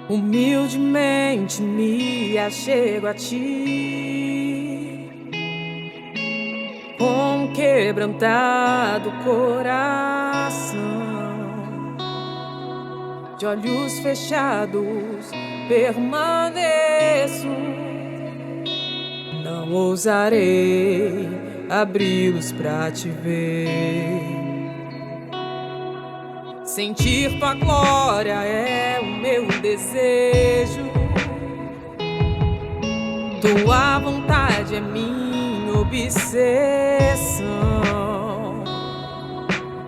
Humildemente me achego a ti, com um quebrantado coração, de olhos fechados permaneço. Não ousarei abri-los pra te ver. Sentir tua glória é o meu desejo, tua vontade é minha obsessão.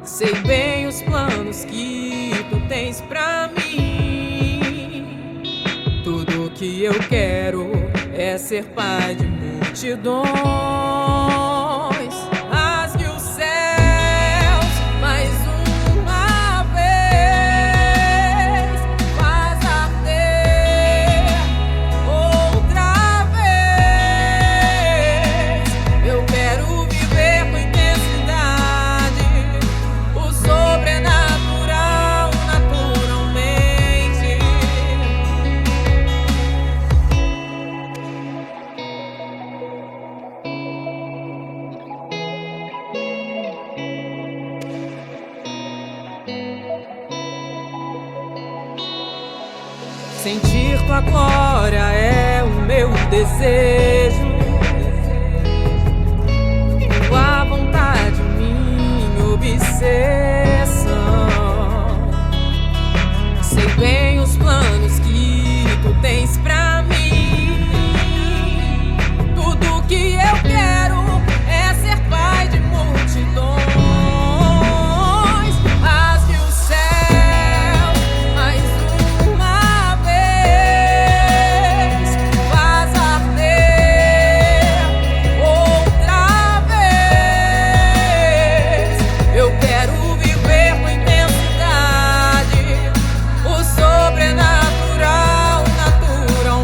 Sei bem os planos que tu tens pra mim. Tudo que eu quero é ser pai de multidões. Rasgue os céus mais uma vez, faz arder outra vez. Eu quero viver com intensidade o sobrenatural naturalmente. Sentir tua glória é o meu desejo, tua vontade minha obsessão. Sei bem os planos que tu tens pra mim. Tudo que eu quero é ser pai de multidões. Rasgue o céu mais uma vez, faz arder outra vez. Eu quero viver com intensidade o sobrenatural naturalmente.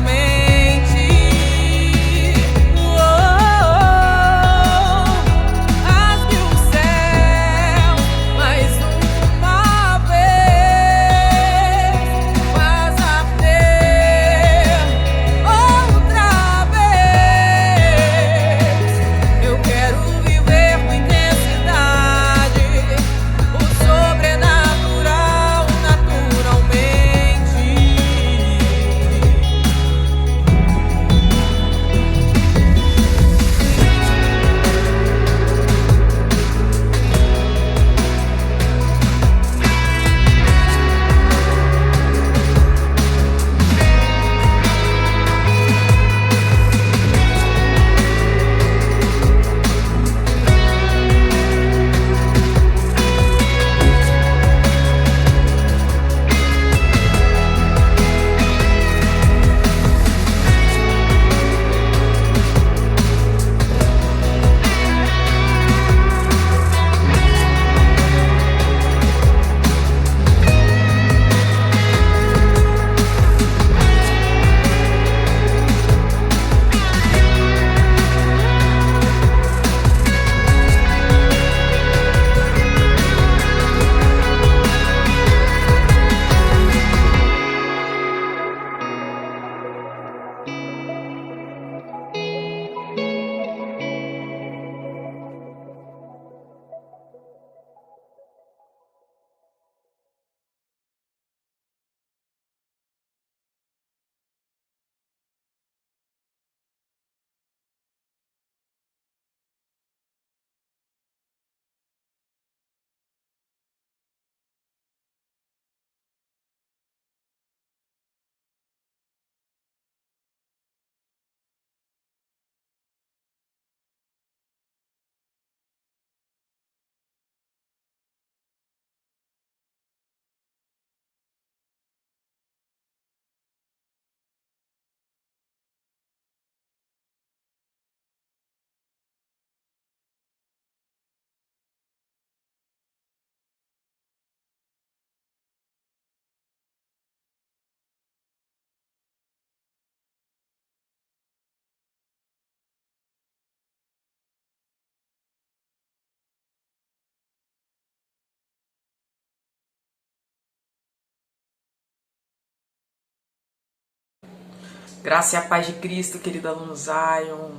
Graça e a paz de Cristo, querido aluno Zion.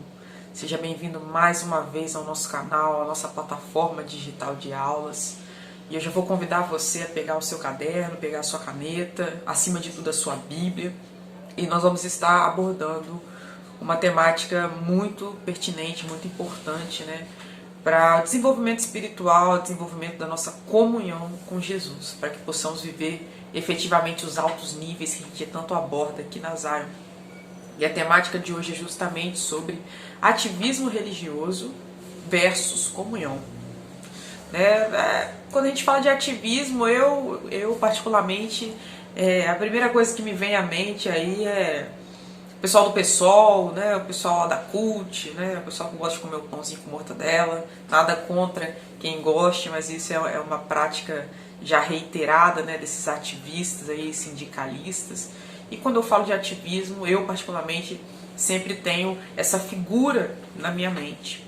Seja bem-vindo mais uma vez ao nosso canal, à nossa plataforma digital de aulas. E eu já vou convidar você a pegar o seu caderno, pegar a sua caneta, acima de tudo a sua Bíblia. E nós vamos estar abordando uma temática muito pertinente, muito importante, né? Para o desenvolvimento espiritual, desenvolvimento da nossa comunhão com Jesus, para que possamos viver efetivamente os altos níveis que a gente tanto aborda aqui na Zion. E a temática de hoje é justamente sobre ativismo religioso versus comunhão. Quando a gente fala de ativismo, eu particularmente, a primeira coisa que me vem à mente aí é o pessoal do PSOL, né, o pessoal lá da CUT, né, o pessoal que gosta de comer o pãozinho com mortadela. Nada contra quem goste, mas isso é uma prática já reiterada, né, desses ativistas aí, sindicalistas. E quando eu falo de ativismo, eu particularmente sempre tenho essa figura na minha mente.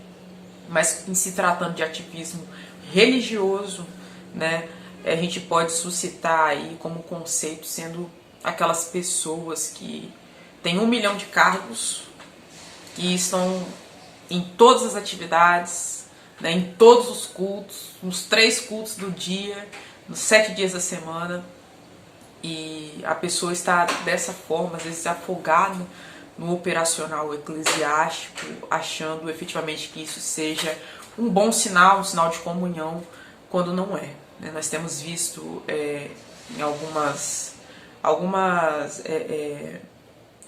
Mas em se tratando de ativismo religioso, né, a gente pode suscitar aí como conceito sendo aquelas pessoas que têm 1 milhão de cargos, que estão em todas as atividades, né, em todos os cultos, nos 3 cultos do dia, nos 7 dias da semana. E a pessoa está dessa forma, às vezes afogada no operacional eclesiástico, achando efetivamente que isso seja um bom sinal, um sinal de comunhão, quando não é. Nós temos visto em algumas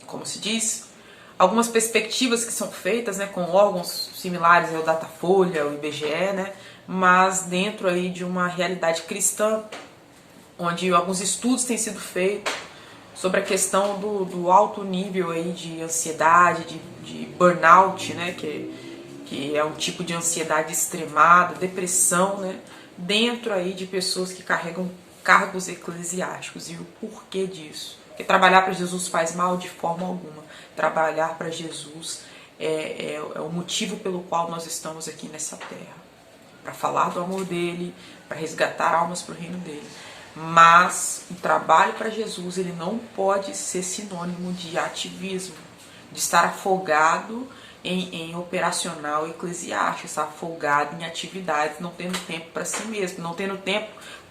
como se diz, algumas perspectivas que são feitas, né, com órgãos similares ao Datafolha, ao IBGE, né, mas dentro aí de uma realidade cristã, onde alguns estudos têm sido feitos sobre a questão do alto nível aí de ansiedade, de burnout, né, que é um tipo de ansiedade extremada, depressão, né, dentro aí de pessoas que carregam cargos eclesiásticos. E o porquê disso? Porque trabalhar para Jesus faz mal de forma alguma. Trabalhar para Jesus é o motivo pelo qual nós estamos aqui nessa terra. Para falar do amor dele, para resgatar almas para o reino dele. Mas o trabalho para Jesus, ele não pode ser sinônimo de ativismo, de estar afogado em operacional eclesiástico, estar afogado em atividades, não tendo tempo para si mesmo, não tendo tempo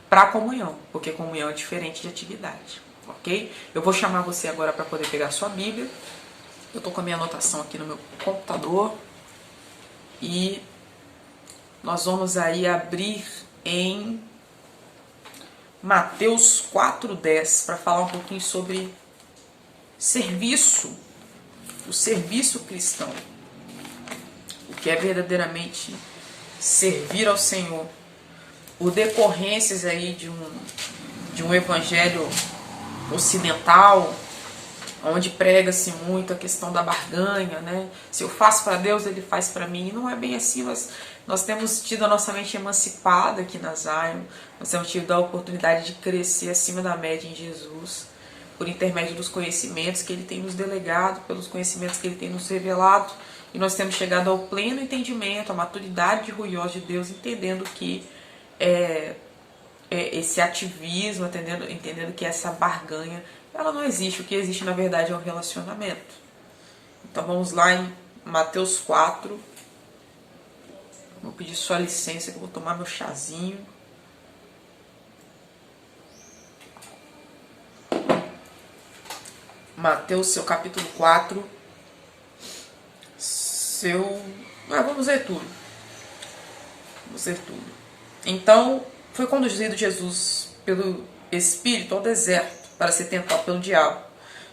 para comunhão, porque comunhão é diferente de atividade, ok? Eu vou chamar você agora para poder pegar a sua Bíblia. Eu estou com a minha anotação aqui no meu computador e nós vamos aí abrir em Mateus 4:10 para falar um pouquinho sobre serviço, o serviço cristão, o que é verdadeiramente servir ao Senhor, por decorrências aí de um evangelho ocidental, onde prega-se muito a questão da barganha, né? Se eu faço para Deus, Ele faz para mim. E não é bem assim, mas nós temos tido a nossa mente emancipada aqui na Zion, nós temos tido a oportunidade de crescer acima da média em Jesus, por intermédio dos conhecimentos que Ele tem nos delegado, pelos conhecimentos que Ele tem nos revelado, e nós temos chegado ao pleno entendimento, à maturidade de ruiós de Deus, entendendo que esse ativismo, entendendo que essa barganha, ela não existe. O que existe na verdade é um relacionamento. Então vamos lá em Mateus 4. Vou pedir sua licença que eu vou tomar meu chazinho. Mateus, seu capítulo 4. Vamos ver tudo. Vamos ver tudo. Então, foi conduzido Jesus pelo Espírito ao deserto para ser tentado pelo diabo.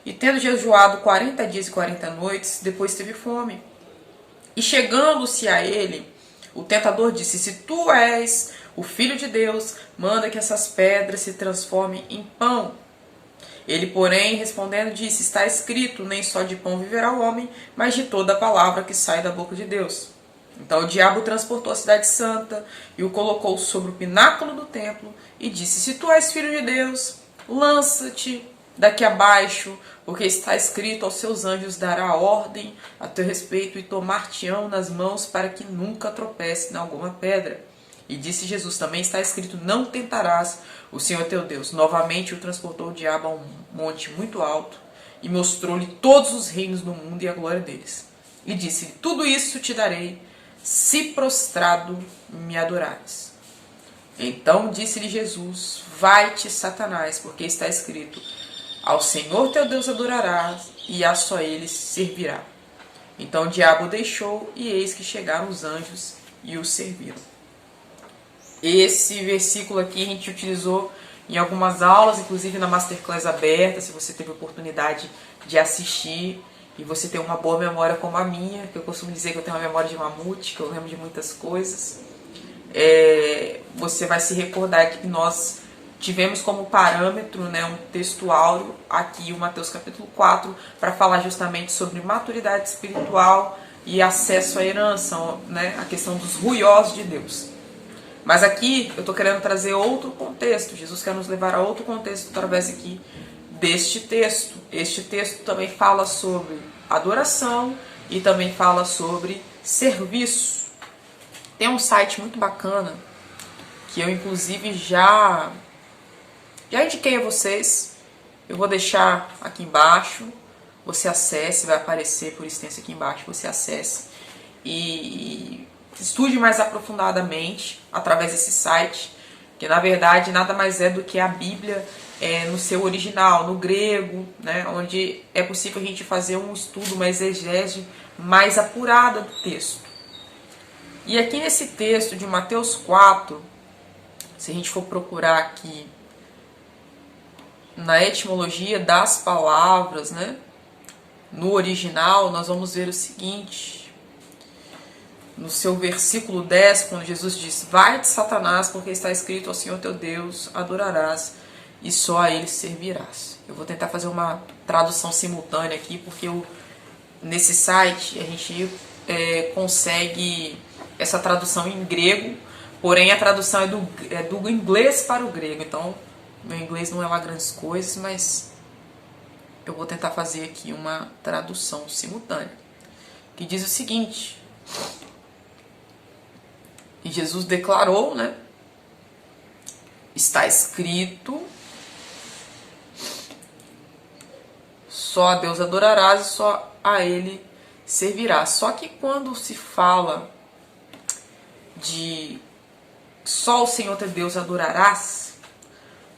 E tendo jejuado 40 dias e 40 noites, depois teve fome. E chegando-se a ele, o tentador disse: se tu és o Filho de Deus, manda que essas pedras se transformem em pão. Ele, porém, respondendo, disse: está escrito, nem só de pão viverá o homem, mas de toda a palavra que sai da boca de Deus. Então o diabo transportou a cidade santa e o colocou sobre o pináculo do templo e disse: se tu és filho de Deus, lança-te daqui abaixo, porque está escrito: aos seus anjos dará ordem a teu respeito e tomar-te-ão nas mãos para que nunca tropece em alguma pedra. E disse Jesus: também está escrito: não tentarás o Senhor teu Deus. Novamente o transportou o diabo a um monte muito alto e mostrou-lhe todos os reinos do mundo e a glória deles. E disse: tudo isso te darei, se prostrado me adorares. Então disse-lhe Jesus: vai-te, Satanás, porque está escrito: ao Senhor teu Deus adorarás, e a só ele servirá. Então o diabo o deixou, e eis que chegaram os anjos e o serviram. Esse versículo aqui a gente utilizou em algumas aulas, inclusive na Masterclass aberta, se você teve oportunidade de assistir e você tem uma boa memória como a minha, que eu costumo dizer que eu tenho uma memória de mamute, que eu lembro de muitas coisas, você vai se recordar que nós tivemos como parâmetro, né, um texto áureo aqui, o Mateus capítulo 4, para falar justamente sobre maturidade espiritual e acesso à herança, né, a questão dos ruiosos de Deus. Mas aqui eu estou querendo trazer outro contexto. Jesus quer nos levar a outro contexto através aqui deste texto. Este texto também fala sobre adoração e também fala sobre serviço. Tem um site muito bacana que eu inclusive já indiquei a vocês. Eu vou deixar aqui embaixo. Você acesse, vai aparecer por extenso aqui embaixo. Você acesse e estude mais aprofundadamente através desse site, que na verdade nada mais é do que a Bíblia no seu original, no grego, né, onde é possível a gente fazer um estudo, uma exegese mais apurada do texto. E aqui nesse texto de Mateus 4, se a gente for procurar aqui na etimologia das palavras, né, no original, nós vamos ver o seguinte: no seu versículo 10, quando Jesus diz: vai-te, Satanás, porque está escrito: ao Senhor teu Deus adorarás, e só a ele servirás. Eu vou tentar fazer uma tradução simultânea aqui, porque nesse site a gente consegue essa tradução em grego, porém a tradução é do inglês para o grego. Então, meu inglês não é lá grandes coisas, mas eu vou tentar fazer aqui uma tradução simultânea, que diz o seguinte: e Jesus declarou, né? Está escrito: só a Deus adorarás e só a ele servirás. Só que quando se fala de só o Senhor teu Deus adorarás,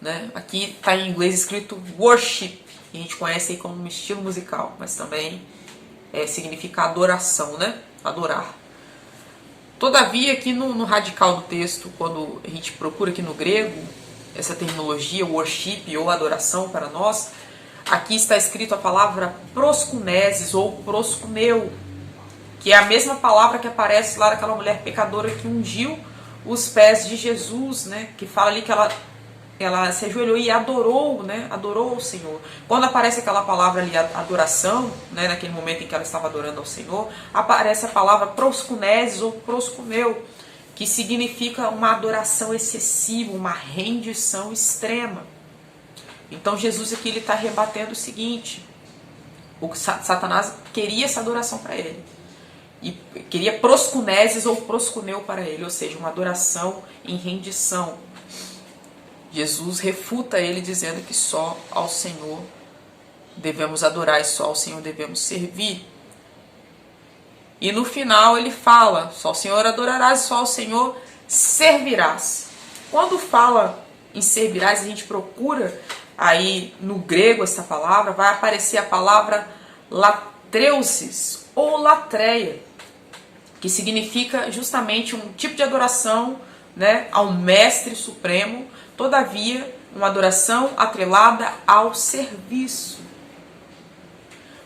né? Aqui está em inglês escrito worship, que a gente conhece aí como um estilo musical, mas também significa adoração, né? Adorar. Todavia, aqui no radical do texto, quando a gente procura aqui no grego, essa terminologia, worship ou adoração para nós, aqui está escrito a palavra proskuneses ou proskuneu, que é a mesma palavra que aparece lá daquela mulher pecadora que ungiu os pés de Jesus, né? Que fala ali que ela se ajoelhou e adorou, né? Adorou o Senhor. Quando aparece aquela palavra ali, adoração, né? Naquele momento em que ela estava adorando ao Senhor, aparece a palavra proskuneses ou proskuneu, que significa uma adoração excessiva, uma rendição extrema. Então Jesus aqui está rebatendo o seguinte: o Satanás queria essa adoração para ele, e queria proskuneses ou proskuneu para ele, ou seja, uma adoração em rendição. Jesus refuta ele dizendo que só ao Senhor devemos adorar e só ao Senhor devemos servir. E no final ele fala: só ao Senhor adorarás e só ao Senhor servirás. Quando fala em servirás, a gente procura aí no grego essa palavra, vai aparecer a palavra latreusis ou latreia, que significa justamente um tipo de adoração, né, ao Mestre Supremo. Todavia, uma adoração atrelada ao serviço.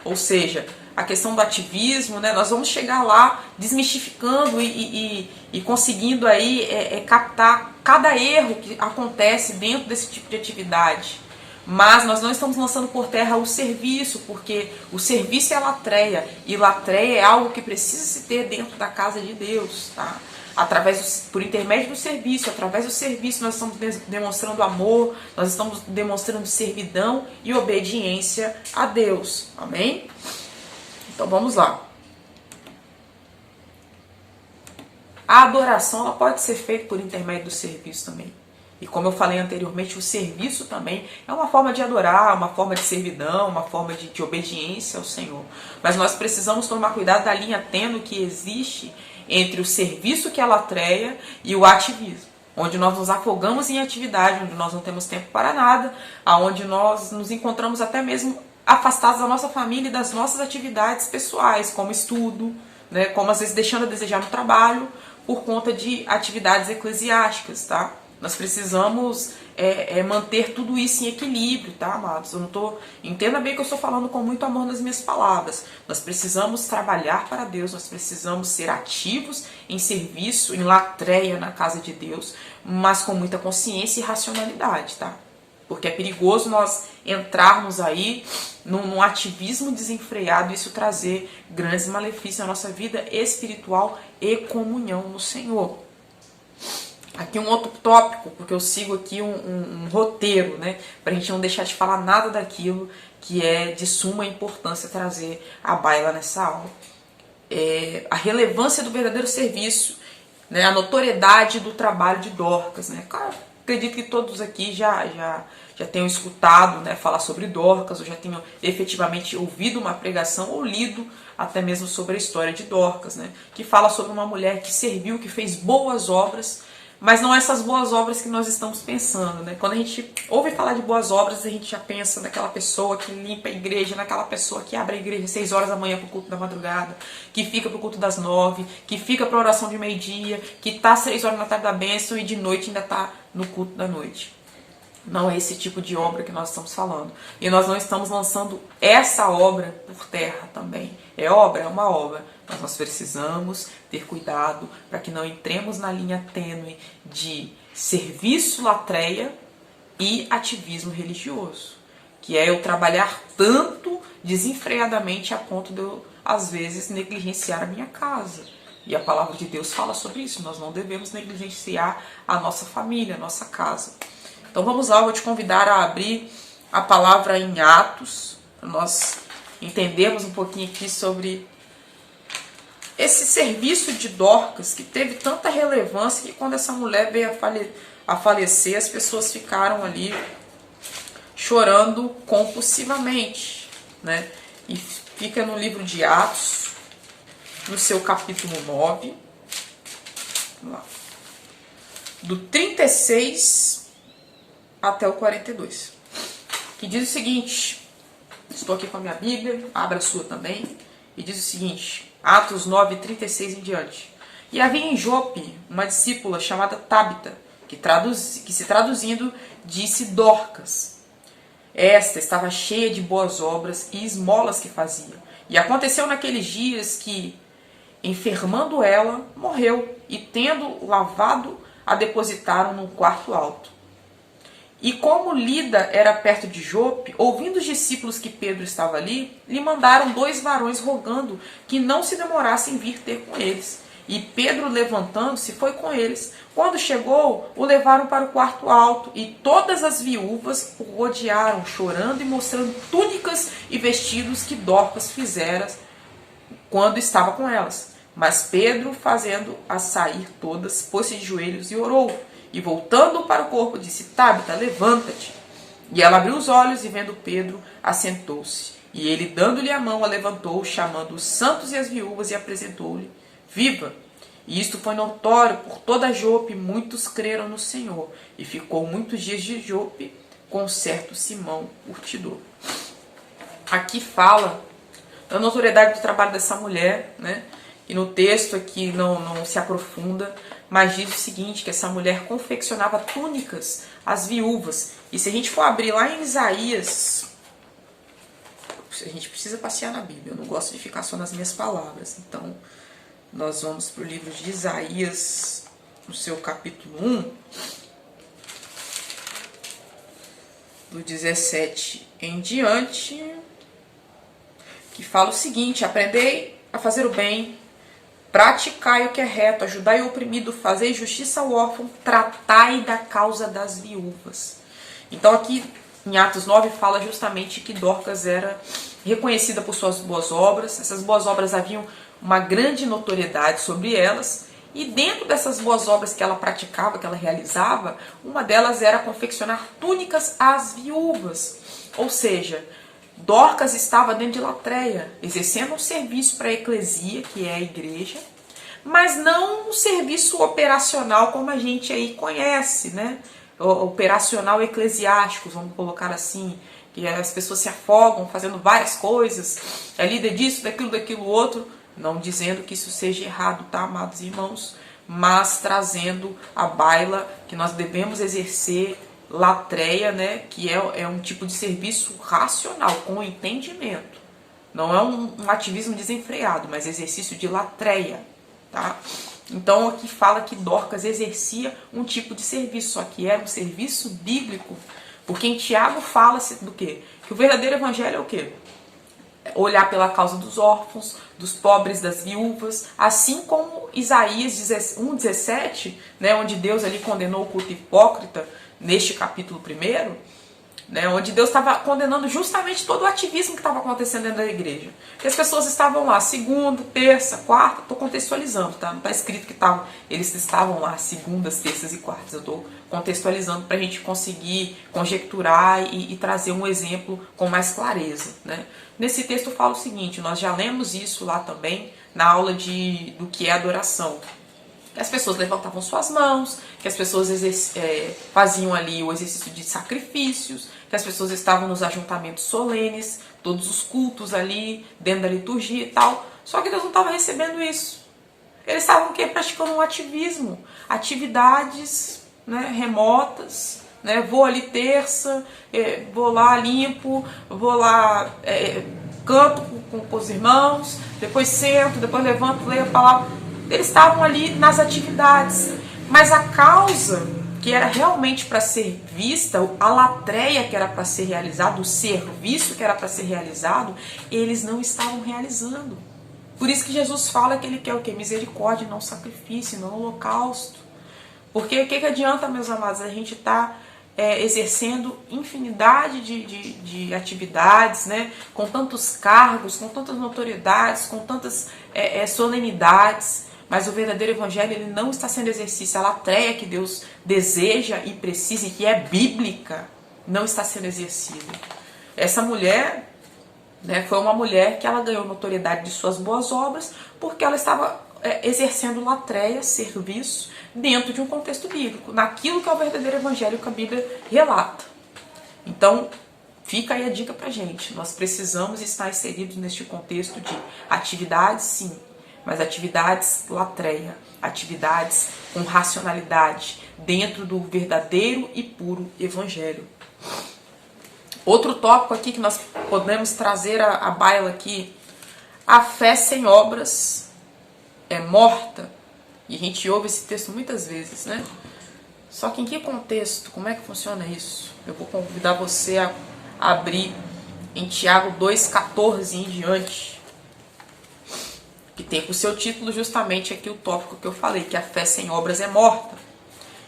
Ou seja, a questão do ativismo, né, nós vamos chegar lá desmistificando e conseguindo aí captar cada erro que acontece dentro desse tipo de atividade. Mas nós não estamos lançando por terra o serviço, porque o serviço é a latreia, e latreia é algo que precisa se ter dentro da casa de Deus, tá? Por intermédio do serviço, através do serviço nós estamos demonstrando amor, nós estamos demonstrando servidão e obediência a Deus, amém? Então vamos lá. A adoração ela pode ser feita por intermédio do serviço também. E como eu falei anteriormente, o serviço também é uma forma de adorar, uma forma de servidão, uma forma de obediência ao Senhor. Mas nós precisamos tomar cuidado da linha tênue que existe entre o serviço que é latreia e o ativismo, onde nós nos afogamos em atividade, onde nós não temos tempo para nada, aonde nós nos encontramos até mesmo afastados da nossa família e das nossas atividades pessoais, como estudo, né, como às vezes deixando a desejar no trabalho por conta de atividades eclesiásticas, tá? Nós precisamos manter tudo isso em equilíbrio, tá, amados? Entenda bem que eu estou falando com muito amor nas minhas palavras. Nós precisamos trabalhar para Deus, nós precisamos ser ativos em serviço, em latreia na casa de Deus, mas com muita consciência e racionalidade, tá? Porque é perigoso nós entrarmos aí num ativismo desenfreado e isso trazer grandes malefícios na nossa vida espiritual e comunhão no Senhor. Aqui um outro tópico, porque eu sigo aqui um roteiro, né? Pra gente não deixar de falar nada daquilo que é de suma importância trazer à baila nessa aula. A relevância do verdadeiro serviço, né? A notoriedade do trabalho de Dorcas, né? Claro, acredito que todos aqui já tenham escutado, né, falar sobre Dorcas, ou já tenham efetivamente ouvido uma pregação ou lido até mesmo sobre a história de Dorcas, né? Que fala sobre uma mulher que serviu, que fez boas obras, mas não essas boas obras que nós estamos pensando, né? Quando a gente ouve falar de boas obras, a gente já pensa naquela pessoa que limpa a igreja, naquela pessoa que abre a igreja às 6 horas da manhã para o culto da madrugada, que fica para o culto das 9, que fica para a oração de meio-dia, que está às 6 horas na tarde da bênção e de noite ainda está no culto da noite. Não é esse tipo de obra que nós estamos falando. E nós não estamos lançando essa obra por terra também. É obra? É uma obra. Mas nós precisamos ter cuidado para que não entremos na linha tênue de serviço latreia e ativismo religioso. Que é eu trabalhar tanto desenfreadamente a ponto de eu, às vezes, negligenciar a minha casa. E a palavra de Deus fala sobre isso. Nós não devemos negligenciar a nossa família, a nossa casa. Então vamos lá, eu vou te convidar a abrir a palavra em Atos, para nós entendermos um pouquinho aqui sobre esse serviço de Dorcas, que teve tanta relevância que quando essa mulher veio a falecer, as pessoas ficaram ali chorando compulsivamente, né? E fica no livro de Atos, no seu capítulo 9, vamos lá, do 36 até o 42, que diz o seguinte, estou aqui com a minha Bíblia, abra a sua também, e diz o seguinte, Atos 9, 36 em diante. E havia em Jope uma discípula chamada Tábita, que se traduzindo disse Dorcas. Esta estava cheia de boas obras e esmolas que fazia. E aconteceu naqueles dias que, enfermando ela, morreu, e tendo lavado, a depositaram num quarto alto. E como Lida era perto de Jope, ouvindo os discípulos que Pedro estava ali, lhe mandaram 2 varões rogando que não se demorasse em vir ter com eles. E Pedro, levantando-se, foi com eles. Quando chegou, o levaram para o quarto alto, e todas as viúvas o rodearam, chorando e mostrando túnicas e vestidos que Dorcas fizera quando estava com elas. Mas Pedro, fazendo-as sair todas, pôs-se de joelhos e orou. E voltando para o corpo, disse, Tábita, levanta-te. E ela abriu os olhos e, vendo Pedro, assentou-se. E ele, dando-lhe a mão, a levantou, chamando os santos e as viúvas, e apresentou-lhe viva. E isto foi notório por toda Jope, muitos creram no Senhor. E ficou muitos dias de Jope com certo Simão Curtidor. Aqui fala da notoriedade do trabalho dessa mulher, né? E no texto aqui não se aprofunda, mas diz o seguinte, que essa mulher confeccionava túnicas às viúvas. E se a gente for abrir lá em Isaías, a gente precisa passear na Bíblia, eu não gosto de ficar só nas minhas palavras. Então, nós vamos para o livro de Isaías, no seu capítulo 1, do 17 em diante, que fala o seguinte, aprendei a fazer o bem, praticai o que é reto, ajudai o oprimido, fazei justiça ao órfão, tratai da causa das viúvas. Então aqui em Atos 9 fala justamente que Dorcas era reconhecida por suas boas obras. Essas boas obras haviam uma grande notoriedade sobre elas E dentro dessas boas obras que ela praticava, que ela realizava, uma delas era confeccionar túnicas às viúvas. Ou seja, Dorcas estava dentro de Latreia, exercendo um serviço para a eclesia, que é a igreja, mas não um serviço operacional como a gente aí conhece, né? Operacional eclesiástico, vamos colocar assim, que as pessoas se afogam fazendo várias coisas, é líder disso, daquilo outro, não dizendo que isso seja errado, tá, amados irmãos? Mas trazendo à baila que nós devemos exercer latreia, né? Que é um tipo de serviço racional, com entendimento. Não é um ativismo desenfreado, mas exercício de latreia, tá? Então aqui fala que Dorcas exercia um tipo de serviço, só que era um serviço bíblico. Porque em Tiago fala-se do quê? Que o verdadeiro evangelho é o quê? Olhar pela causa dos órfãos, dos pobres, das viúvas, assim como Isaías 1,17, né, onde Deus ali condenou o culto hipócrita, neste capítulo 1, né, onde Deus estava condenando justamente todo o ativismo que estava acontecendo dentro da igreja. Que as pessoas estavam lá segunda, terça, quarta, estou contextualizando, tá? Não está escrito que eles estavam lá segundas, terças e quartas. Eu estou contextualizando para a gente conseguir conjecturar e trazer um exemplo com mais clareza, né? Nesse texto eu falo o seguinte, nós já lemos isso lá também na aula do que é adoração. Que as pessoas levantavam suas mãos, que as pessoas faziam ali o exercício de sacrifícios, que as pessoas estavam nos ajuntamentos solenes, todos os cultos ali, dentro da liturgia e tal. Só que Deus não estava recebendo isso. Eles estavam praticando um ativismo, atividades, né, remotas, né? Vou ali terça, vou lá limpo, vou lá canto com os irmãos, depois sento, depois levanto, leio a palavra. Eles estavam ali nas atividades, mas a causa que era realmente para ser vista, a latreia que era para ser realizada, o serviço que era para ser realizado, eles não estavam realizando. Por isso que Jesus fala que ele quer o quê? Misericórdia, não sacrifício, não holocausto. Porque o que adianta, meus amados, a gente estar exercendo infinidade de atividades, né? Com tantos cargos, com tantas notoriedades, com tantas solenidades, mas o verdadeiro evangelho ele não está sendo exercício. A latreia que Deus deseja e precisa e que é bíblica não está sendo exercida. Essa mulher, né, foi uma mulher que ela ganhou notoriedade de suas boas obras porque ela estava exercendo latreia, serviço, dentro de um contexto bíblico, naquilo que é o verdadeiro evangelho que a Bíblia relata. Então, fica aí a dica pra gente. Nós precisamos estar inseridos neste contexto de atividades, sim, mas atividades latreia, atividades com racionalidade, dentro do verdadeiro e puro evangelho. Outro tópico aqui que nós podemos trazer à baila aqui, a fé sem obras é morta. E a gente ouve esse texto muitas vezes, né? Só que em que contexto? Como é que funciona isso? Eu vou convidar você a abrir em Tiago 2,14 em diante, que tem por seu título justamente aqui o tópico que eu falei, que a fé sem obras é morta.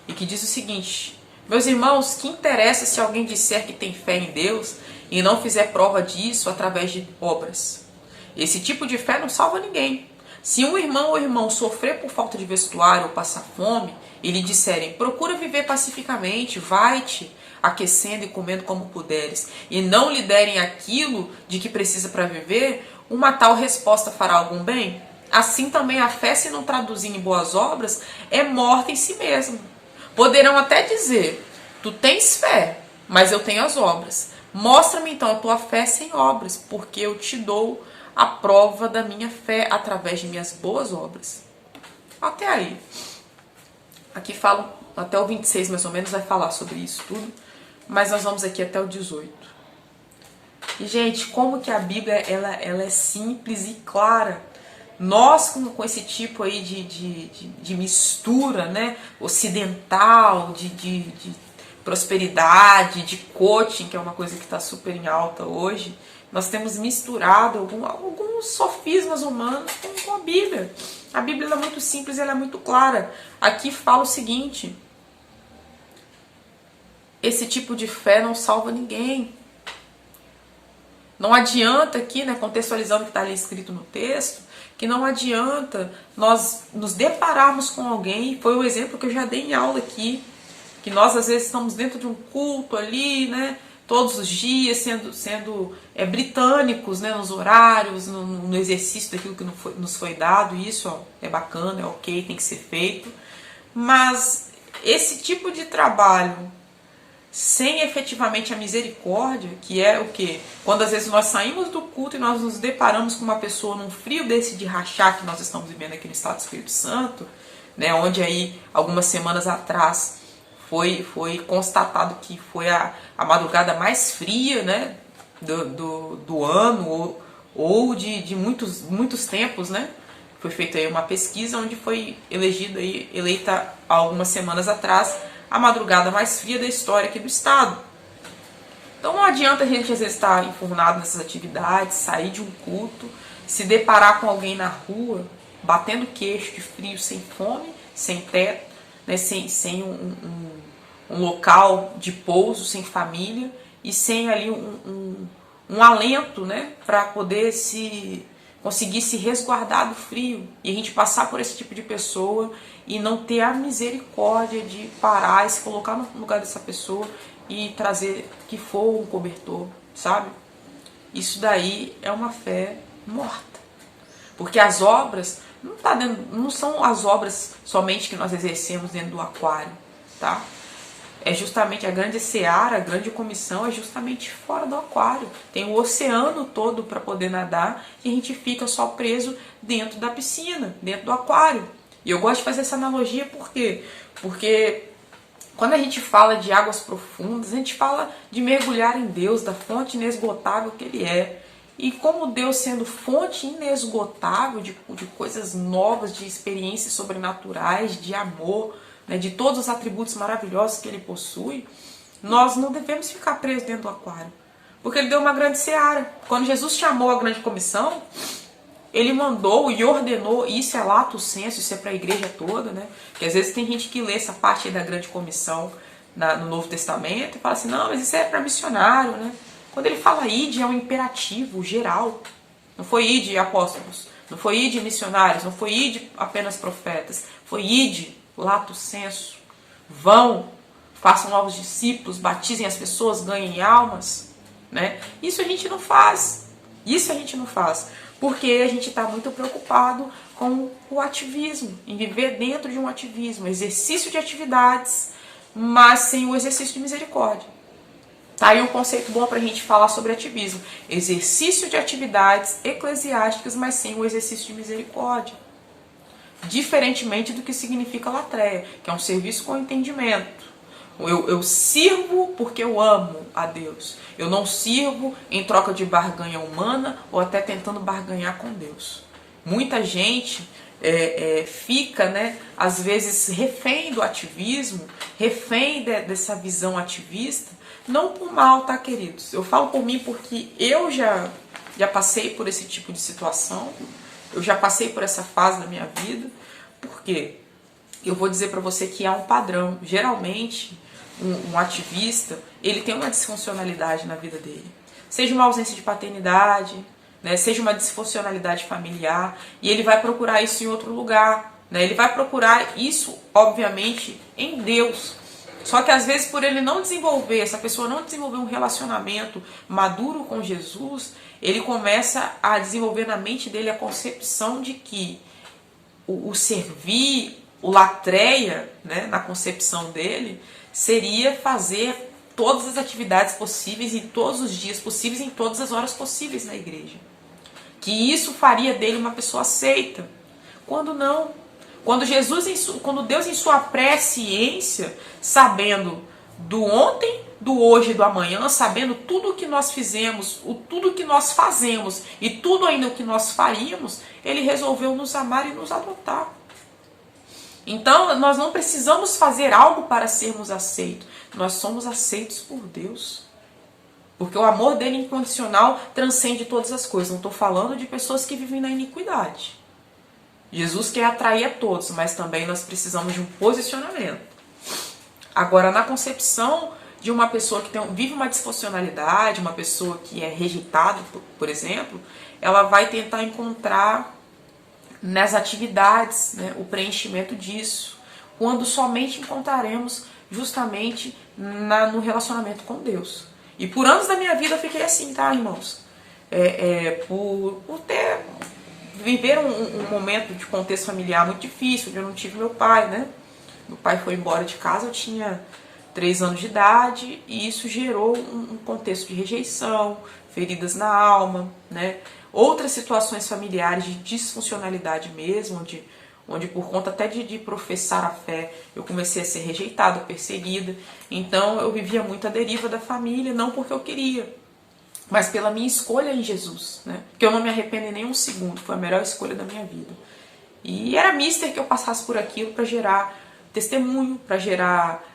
E que diz o seguinte: meus irmãos, que interessa se alguém disser que tem fé em Deus e não fizer prova disso através de obras? Esse tipo de fé não salva ninguém. Se um irmão ou irmão sofrer por falta de vestuário ou passar fome, e lhe disserem, procura viver pacificamente, vai-te aquecendo e comendo como puderes, e não lhe derem aquilo de que precisa para viver, uma tal resposta fará algum bem? Assim também a fé, se não traduzir em boas obras, é morta em si mesma. Poderão até dizer, tu tens fé, mas eu tenho as obras. Mostra-me então a tua fé sem obras, porque eu te dou a prova da minha fé através de minhas boas obras. Até aí. Aqui falo, até o 26 mais ou menos, vai falar sobre isso tudo. Mas nós vamos aqui até o 18. E, gente, como que a Bíblia ela é simples e clara. Nós, com esse tipo aí de mistura, né, ocidental, de prosperidade, de coaching, que é uma coisa que está super em alta hoje, nós temos misturado alguns sofismas humanos com a Bíblia. A Bíblia é muito simples, ela é muito clara. Aqui fala o seguinte: esse tipo de fé não salva ninguém. Não adianta aqui, né, contextualizando o que está ali escrito no texto, que não adianta nós nos depararmos com alguém, foi o exemplo que eu já dei em aula aqui, que nós às vezes estamos dentro de um culto ali, né, todos os dias, sendo britânicos, né, nos horários, no exercício daquilo que nos foi dado, isso ó, é bacana, é ok, tem que ser feito, mas esse tipo de trabalho sem efetivamente a misericórdia, que é o quê? Quando às vezes nós saímos do culto e nós nos deparamos com uma pessoa num frio desse de rachar que nós estamos vivendo aqui no Estado do Espírito Santo, né, onde aí algumas semanas atrás foi constatado que foi a madrugada mais fria, né, do ano ou de muitos tempos, né? Foi feita aí uma pesquisa onde foi eleita algumas semanas atrás a madrugada mais fria da história aqui do estado. Então não adianta a gente às vezes estar enfurnado nessas atividades, sair de um culto, se deparar com alguém na rua, batendo queixo de frio, sem fome, sem teto, né, sem um local de pouso, sem família e sem ali um alento, né, para poder conseguir se resguardar do frio, e a gente passar por esse tipo de pessoa e não ter a misericórdia de parar e se colocar no lugar dessa pessoa e trazer que for um cobertor, sabe? Isso daí é uma fé morta. Porque as obras não são as obras somente que nós exercemos dentro do aquário, tá? É justamente a grande seara, a grande comissão é justamente fora do aquário. Tem o oceano todo para poder nadar e a gente fica só preso dentro da piscina, dentro do aquário. E eu gosto de fazer essa analogia por quê? Porque quando a gente fala de águas profundas, a gente fala de mergulhar em Deus, da fonte inesgotável que Ele é. E como Deus sendo fonte inesgotável de coisas novas, de experiências sobrenaturais, de amor, né, de todos os atributos maravilhosos que Ele possui, nós não devemos ficar presos dentro do aquário. Porque Ele deu uma grande seara. Quando Jesus chamou a grande comissão, Ele mandou e ordenou, e isso é lato sensu, isso é para a igreja toda, né? Porque às vezes tem gente que lê essa parte aí da grande comissão no Novo Testamento e fala assim, não, mas isso é para missionário, né? Quando ele fala ide, é um imperativo geral. Não foi ide apóstolos, não foi ide missionários, não foi ide apenas profetas, foi ide lato sensu. Vão, façam novos discípulos, batizem as pessoas, ganhem almas, né? Isso a gente não faz. Isso a gente não faz. Porque a gente está muito preocupado com o ativismo, em viver dentro de um ativismo, exercício de atividades, mas sem o exercício de misericórdia. Tá aí um conceito bom para a gente falar sobre ativismo. Exercício de atividades eclesiásticas, mas sem o exercício de misericórdia. Diferentemente do que significa latreia, que é um serviço com entendimento. Eu sirvo porque eu amo a Deus. Eu não sirvo em troca de barganha humana ou até tentando barganhar com Deus. Muita gente fica, né, às vezes, refém do ativismo, refém dessa visão ativista, não por mal, tá, queridos? Eu falo por mim porque eu já passei por esse tipo de situação, eu já passei por essa fase da minha vida. Por quê? Eu vou dizer para você que há um padrão. Geralmente, um ativista, ele tem uma disfuncionalidade na vida dele. Seja uma ausência de paternidade, né, seja uma disfuncionalidade familiar, e ele vai procurar isso em outro lugar. Né, ele vai procurar isso, obviamente, em Deus. Só que às vezes por ele não desenvolver, essa pessoa não desenvolver um relacionamento maduro com Jesus, ele começa a desenvolver na mente dele a concepção de que o servir, o latreia, né, na concepção dele, seria fazer todas as atividades possíveis em todos os dias possíveis, em todas as horas possíveis na igreja. Que isso faria dele uma pessoa aceita. Quando não. Quando Deus em sua presciência, sabendo do ontem, do hoje e do amanhã, sabendo tudo o que nós fizemos, tudo o que nós fazemos e tudo ainda o que nós faríamos, Ele resolveu nos amar e nos adotar. Então, nós não precisamos fazer algo para sermos aceitos. Nós somos aceitos por Deus. Porque o amor dele incondicional transcende todas as coisas. Não estou falando de pessoas que vivem na iniquidade. Jesus quer atrair a todos, mas também nós precisamos de um posicionamento. Agora, na concepção de uma pessoa que vive uma disfuncionalidade, uma pessoa que é rejeitada, por exemplo, ela vai tentar encontrar nas atividades, né, o preenchimento disso, quando somente encontraremos justamente no relacionamento com Deus. E por anos da minha vida eu fiquei assim, tá, irmãos? Por viver um momento de contexto familiar muito difícil, onde eu não tive meu pai, né? Meu pai foi embora de casa, eu tinha 3 anos de idade, e isso gerou um contexto de rejeição, feridas na alma, né? Outras situações familiares de disfuncionalidade mesmo, onde por conta até de professar a fé, eu comecei a ser rejeitada, perseguida. Então eu vivia muito à deriva da família, não porque eu queria, mas pela minha escolha em Jesus, né? Que eu não me arrependo em nem um segundo, foi a melhor escolha da minha vida. E era mister que eu passasse por aquilo para gerar testemunho, para gerar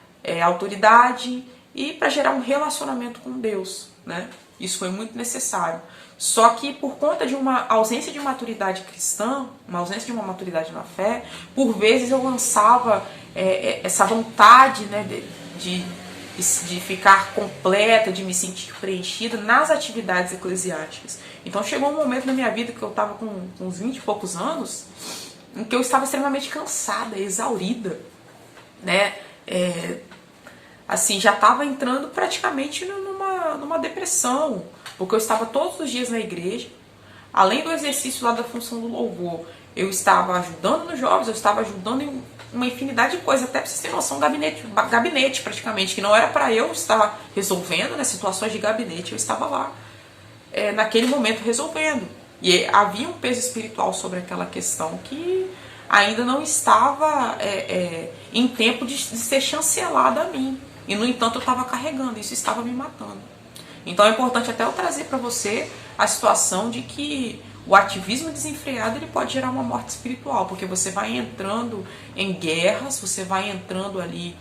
autoridade e para gerar um relacionamento com Deus, né? Isso foi muito necessário. Só que por conta de uma ausência de maturidade cristã, uma ausência de uma maturidade na fé, por vezes eu lançava essa vontade, né, de ficar completa, de me sentir preenchida nas atividades eclesiásticas. Então chegou um momento na minha vida que eu estava com uns 20 e poucos anos, em que eu estava extremamente cansada, exaurida, né? Assim, já estava entrando praticamente numa depressão, porque eu estava todos os dias na igreja, além do exercício lá da função do louvor, eu estava ajudando nos jovens, eu estava ajudando em uma infinidade de coisas, até para vocês terem noção, gabinete praticamente, que não era para eu estar resolvendo, né, situações de gabinete, eu estava lá, naquele momento resolvendo. E havia um peso espiritual sobre aquela questão que ainda não estava em tempo de ser chancelada a mim. E, no entanto, eu estava carregando, isso estava me matando. Então é importante até eu trazer para você a situação de que o ativismo desenfreado ele pode gerar uma morte espiritual, porque você vai entrando em guerras, você vai entrando ali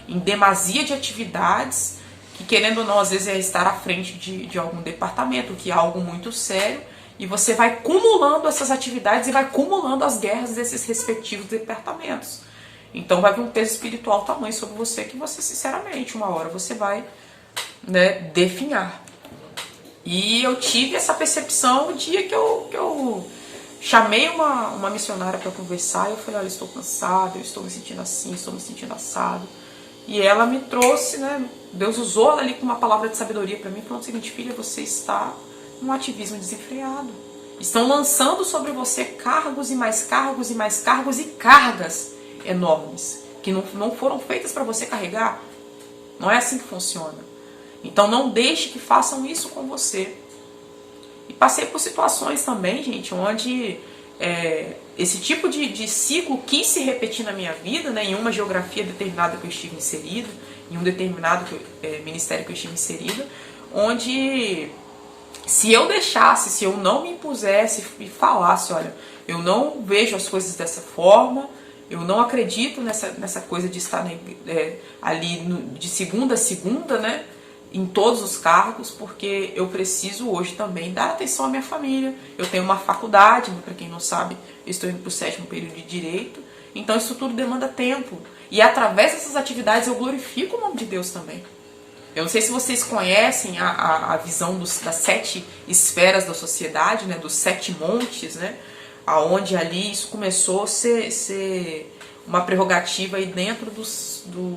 em demasia de atividades, que querendo ou não, às vezes é estar à frente de algum departamento, que é algo muito sério, e você vai acumulando essas atividades e vai acumulando as guerras desses respectivos departamentos. Então vai vir um peso espiritual tamanho sobre você que você, sinceramente, uma hora você vai, né, definhar. E eu tive essa percepção o dia que eu chamei uma missionária para conversar, e eu falei, olha, eu estou cansada, eu estou me sentindo assim, estou me sentindo assado. E ela me trouxe, né, Deus usou ela ali com uma palavra de sabedoria para mim, falando o seguinte, filha, você está num ativismo desenfreado. Estão lançando sobre você cargos e mais cargos e mais cargos e cargas enormes, que não foram feitas para você carregar. Não é assim que funciona. Então não deixe que façam isso com você. E passei por situações também, gente, onde esse tipo de ciclo quis se repetir na minha vida, né, em uma geografia determinada que eu estive inserida, em um determinado ministério que eu estive inserida, onde se eu deixasse, se eu não me impusesse e falasse, olha, eu não vejo as coisas dessa forma, eu não acredito nessa coisa de estar ali de segunda a segunda, né, em todos os cargos, porque eu preciso hoje também dar atenção à minha família. Eu tenho uma faculdade, para quem não sabe, eu estou indo para o 7º período de Direito, então isso tudo demanda tempo. E através dessas atividades eu glorifico o nome de Deus também. Eu não sei se vocês conhecem a visão das 7 esferas da sociedade, né, dos 7 montes, né, aonde ali isso começou a ser uma prerrogativa aí dentro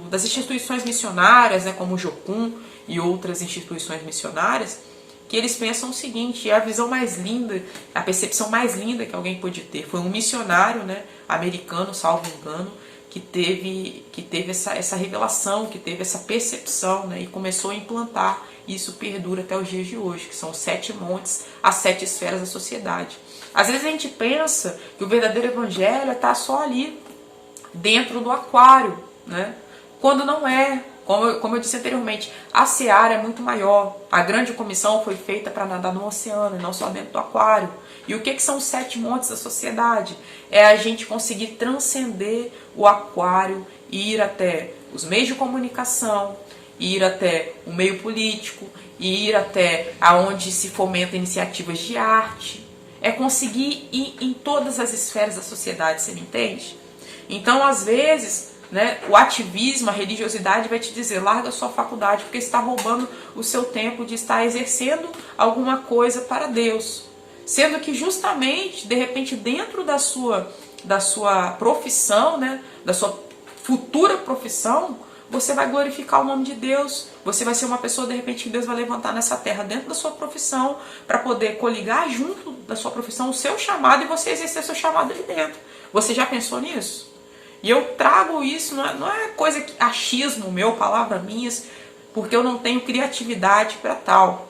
das instituições missionárias, né, como o Jocum e outras instituições missionárias, que eles pensam o seguinte, é a visão mais linda, a percepção mais linda que alguém pôde ter. Foi um missionário, né, americano, salvo engano, que teve essa revelação, que teve essa percepção, né, e começou a implantar, e isso perdura até os dias de hoje, que são os 7 montes, as 7 esferas da sociedade. Às vezes a gente pensa que o verdadeiro evangelho está só ali, dentro do aquário, né, quando não é. Como eu disse anteriormente, a seara é muito maior. A grande comissão foi feita para nadar no oceano e não só dentro do aquário. E o que são os 7 montes da sociedade? É a gente conseguir transcender o aquário e ir até os meios de comunicação, ir até o meio político, ir até aonde se fomenta iniciativas de arte. É conseguir ir em todas as esferas da sociedade, você me entende? Então, às vezes, né? O ativismo, a religiosidade vai te dizer, larga a sua faculdade, porque está roubando o seu tempo de estar exercendo alguma coisa para Deus. Sendo que justamente, de repente, dentro da sua profissão, né? Da sua futura profissão, você vai glorificar o nome de Deus. Você vai ser uma pessoa, de repente, que Deus vai levantar nessa terra dentro da sua profissão para poder coligar junto da sua profissão o seu chamado e você exercer o seu chamado ali dentro. Você já pensou nisso? E eu trago isso, não é coisa que achismo meu, palavras minhas, porque eu não tenho criatividade para tal.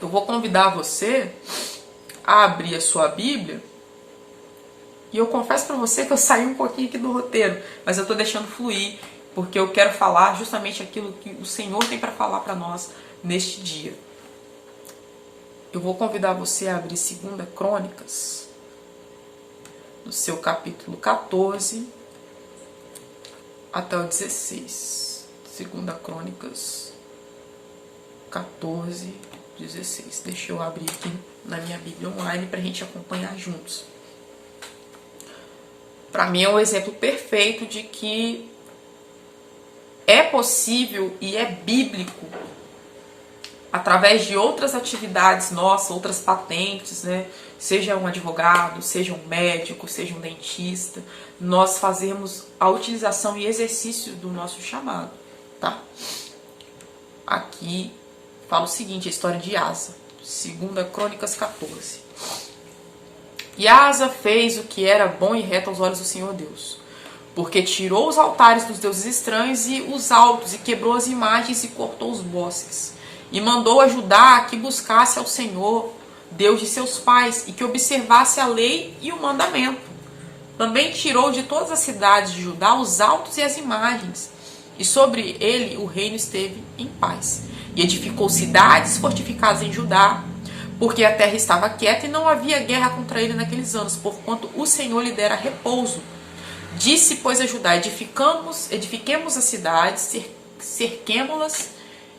Eu vou convidar você a abrir a sua Bíblia. E eu confesso para você que eu saí um pouquinho aqui do roteiro, mas eu estou deixando fluir, porque eu quero falar justamente aquilo que o Senhor tem para falar para nós neste dia. Eu vou convidar você a abrir 2 Crônicas, no seu capítulo 14 até o 16. 2 Crônicas 14, 16. Deixa eu abrir aqui na minha Bíblia online para a gente acompanhar juntos. Para mim é um exemplo perfeito de que é possível e é bíblico, através de outras atividades nossas, outras patentes, né? Seja um advogado, seja um médico, seja um dentista, nós fazemos a utilização e exercício do nosso chamado, tá? Aqui fala o seguinte, a história de Asa, 2 Crônicas 14. E Asa fez o que era bom e reto aos olhos do Senhor Deus, porque tirou os altares dos deuses estranhos e os altos, e quebrou as imagens e cortou os bosques, e mandou a Judá que buscasse ao Senhor, Deus de seus pais, e que observasse a lei e o mandamento. Também tirou de todas as cidades de Judá os altos e as imagens, e sobre ele o reino esteve em paz. E edificou cidades fortificadas em Judá, porque a terra estava quieta e não havia guerra contra ele naqueles anos, porquanto o Senhor lhe dera repouso. Disse, pois, a Judá, edifiquemos as cidades, cerquemo-las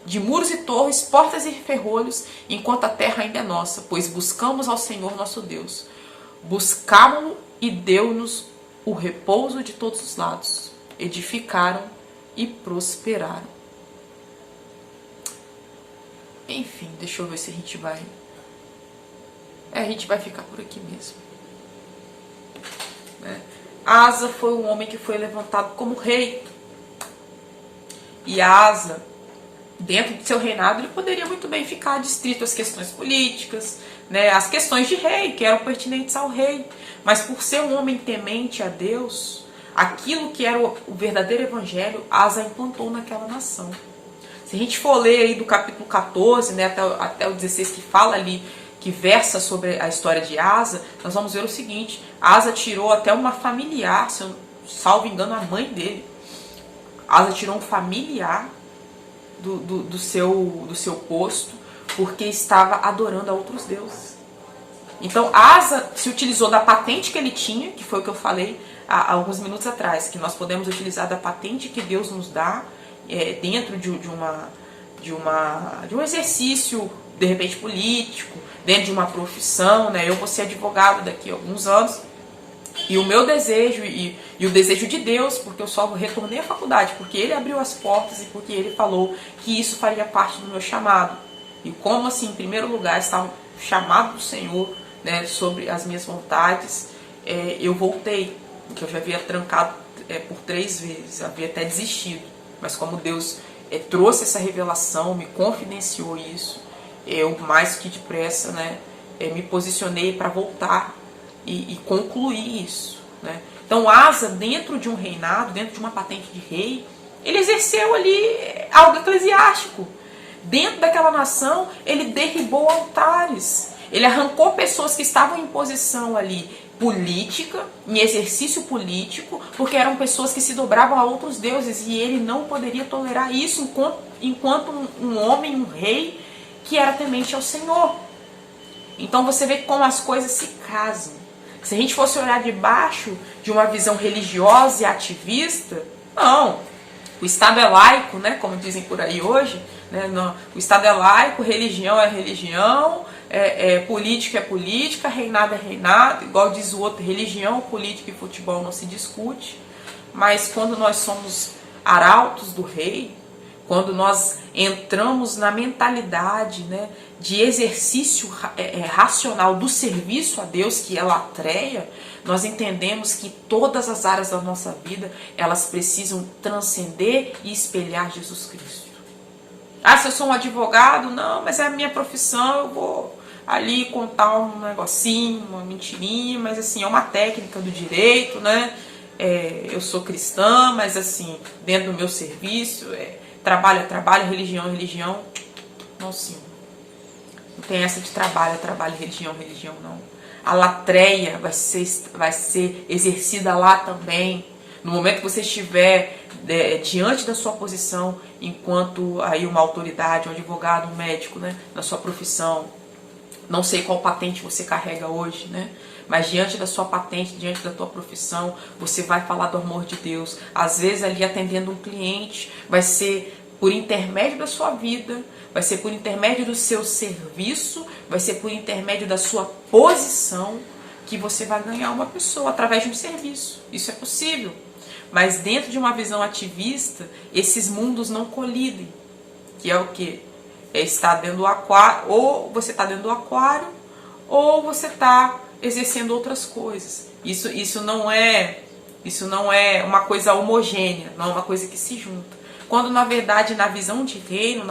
de muros e torres, portas e ferrolhos, enquanto a terra ainda é nossa, pois buscamos ao Senhor nosso Deus. Buscámo-lo e deu-nos o repouso de todos os lados. Edificaram e prosperaram. Enfim, deixa eu ver se a gente vai... a gente vai ficar por aqui mesmo. Né? Asa foi um homem que foi levantado como rei. E Asa, dentro de seu reinado, ele poderia muito bem ficar adstrito às questões políticas, né, às questões de rei, que eram pertinentes ao rei. Mas por ser um homem temente a Deus, aquilo que era o verdadeiro evangelho, Asa implantou naquela nação. Se a gente for ler aí do capítulo 14, né, até o 16, que fala ali, que versa sobre a história de Asa, nós vamos ver o seguinte: Asa tirou até uma familiar, se eu salvo engano, a mãe dele. Asa tirou um familiar do seu posto, porque estava adorando a outros deuses. Então Asa se utilizou da patente que ele tinha, que foi o que eu falei há alguns minutos atrás, que nós podemos utilizar da patente que Deus nos dá dentro de um exercício, de repente, político, dentro de uma profissão, né? Eu vou ser advogado daqui a alguns anos, e o meu desejo e o desejo de Deus, porque eu só retornei à faculdade, porque Ele abriu as portas e porque Ele falou que isso faria parte do meu chamado. E como assim, em primeiro lugar, estava o chamado do Senhor, né, sobre as minhas vontades, eu voltei, porque eu já havia trancado por 3 vezes, havia até desistido. Mas como Deus trouxe essa revelação, me confidenciou isso, eu mais que depressa, né, me posicionei para voltar e concluir isso, né? Então Asa, dentro de um reinado, dentro de uma patente de rei, ele exerceu ali algo eclesiástico. Dentro daquela nação, ele derribou altares, ele arrancou pessoas que estavam em posição ali política, em exercício político, porque eram pessoas que se dobravam a outros deuses, e ele não poderia tolerar isso enquanto um homem, um rei, que era temente ao Senhor. Então você vê como as coisas se casam. Se a gente fosse olhar debaixo de uma visão religiosa e ativista, não. O Estado é laico, né, como dizem por aí hoje, né, não, o Estado é laico, religião é religião, política é política, reinado é reinado, igual diz o outro, religião, política e futebol não se discute. Mas quando nós somos arautos do rei, quando nós entramos na mentalidade, né, de exercício racional do serviço a Deus, que é latreia, nós entendemos que todas as áreas da nossa vida, elas precisam transcender e espelhar Jesus Cristo. Ah, se eu sou um advogado, não, mas é a minha profissão, eu vou ali contar um negocinho, uma mentirinha, mas assim, é uma técnica do direito, né? Eu sou cristã, mas assim, dentro do meu serviço, trabalho é trabalho, religião é religião. Não, sim. Não tem essa de trabalho é trabalho, religião é religião, não. A latreia vai ser exercida lá também. No momento que você estiver diante da sua posição, enquanto aí uma autoridade, um advogado, um médico, né, na sua profissão, não sei qual patente você carrega hoje, né? Mas diante da sua patente, diante da tua profissão, você vai falar do amor de Deus. Às vezes ali atendendo um cliente, vai ser por intermédio da sua vida, vai ser por intermédio do seu serviço, vai ser por intermédio da sua posição que você vai ganhar uma pessoa através de um serviço. Isso é possível. Mas dentro de uma visão ativista, esses mundos não colidem. Que é o quê? É estar dentro do aquário, ou você está dentro do aquário, ou você está exercendo outras coisas. Isso não é uma coisa homogênea, não é uma coisa que se junta. Quando na verdade na visão de reino,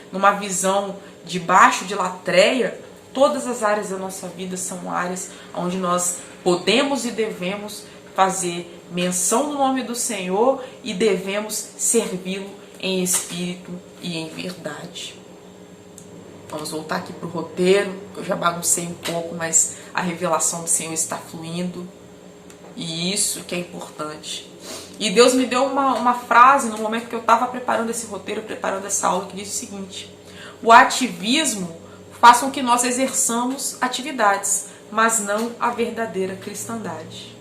numa visão debaixo de latreia, todas as áreas da nossa vida são áreas onde nós podemos e devemos fazer menção do nome do Senhor e devemos servi-lo em espírito e em verdade. Vamos voltar aqui para o roteiro, que eu já baguncei um pouco, mas a revelação do Senhor está fluindo. E isso que é importante. E Deus me deu uma frase no momento que eu estava preparando esse roteiro, preparando essa aula, que diz o seguinte: o ativismo faz com que nós exerçamos atividades, mas não a verdadeira cristandade.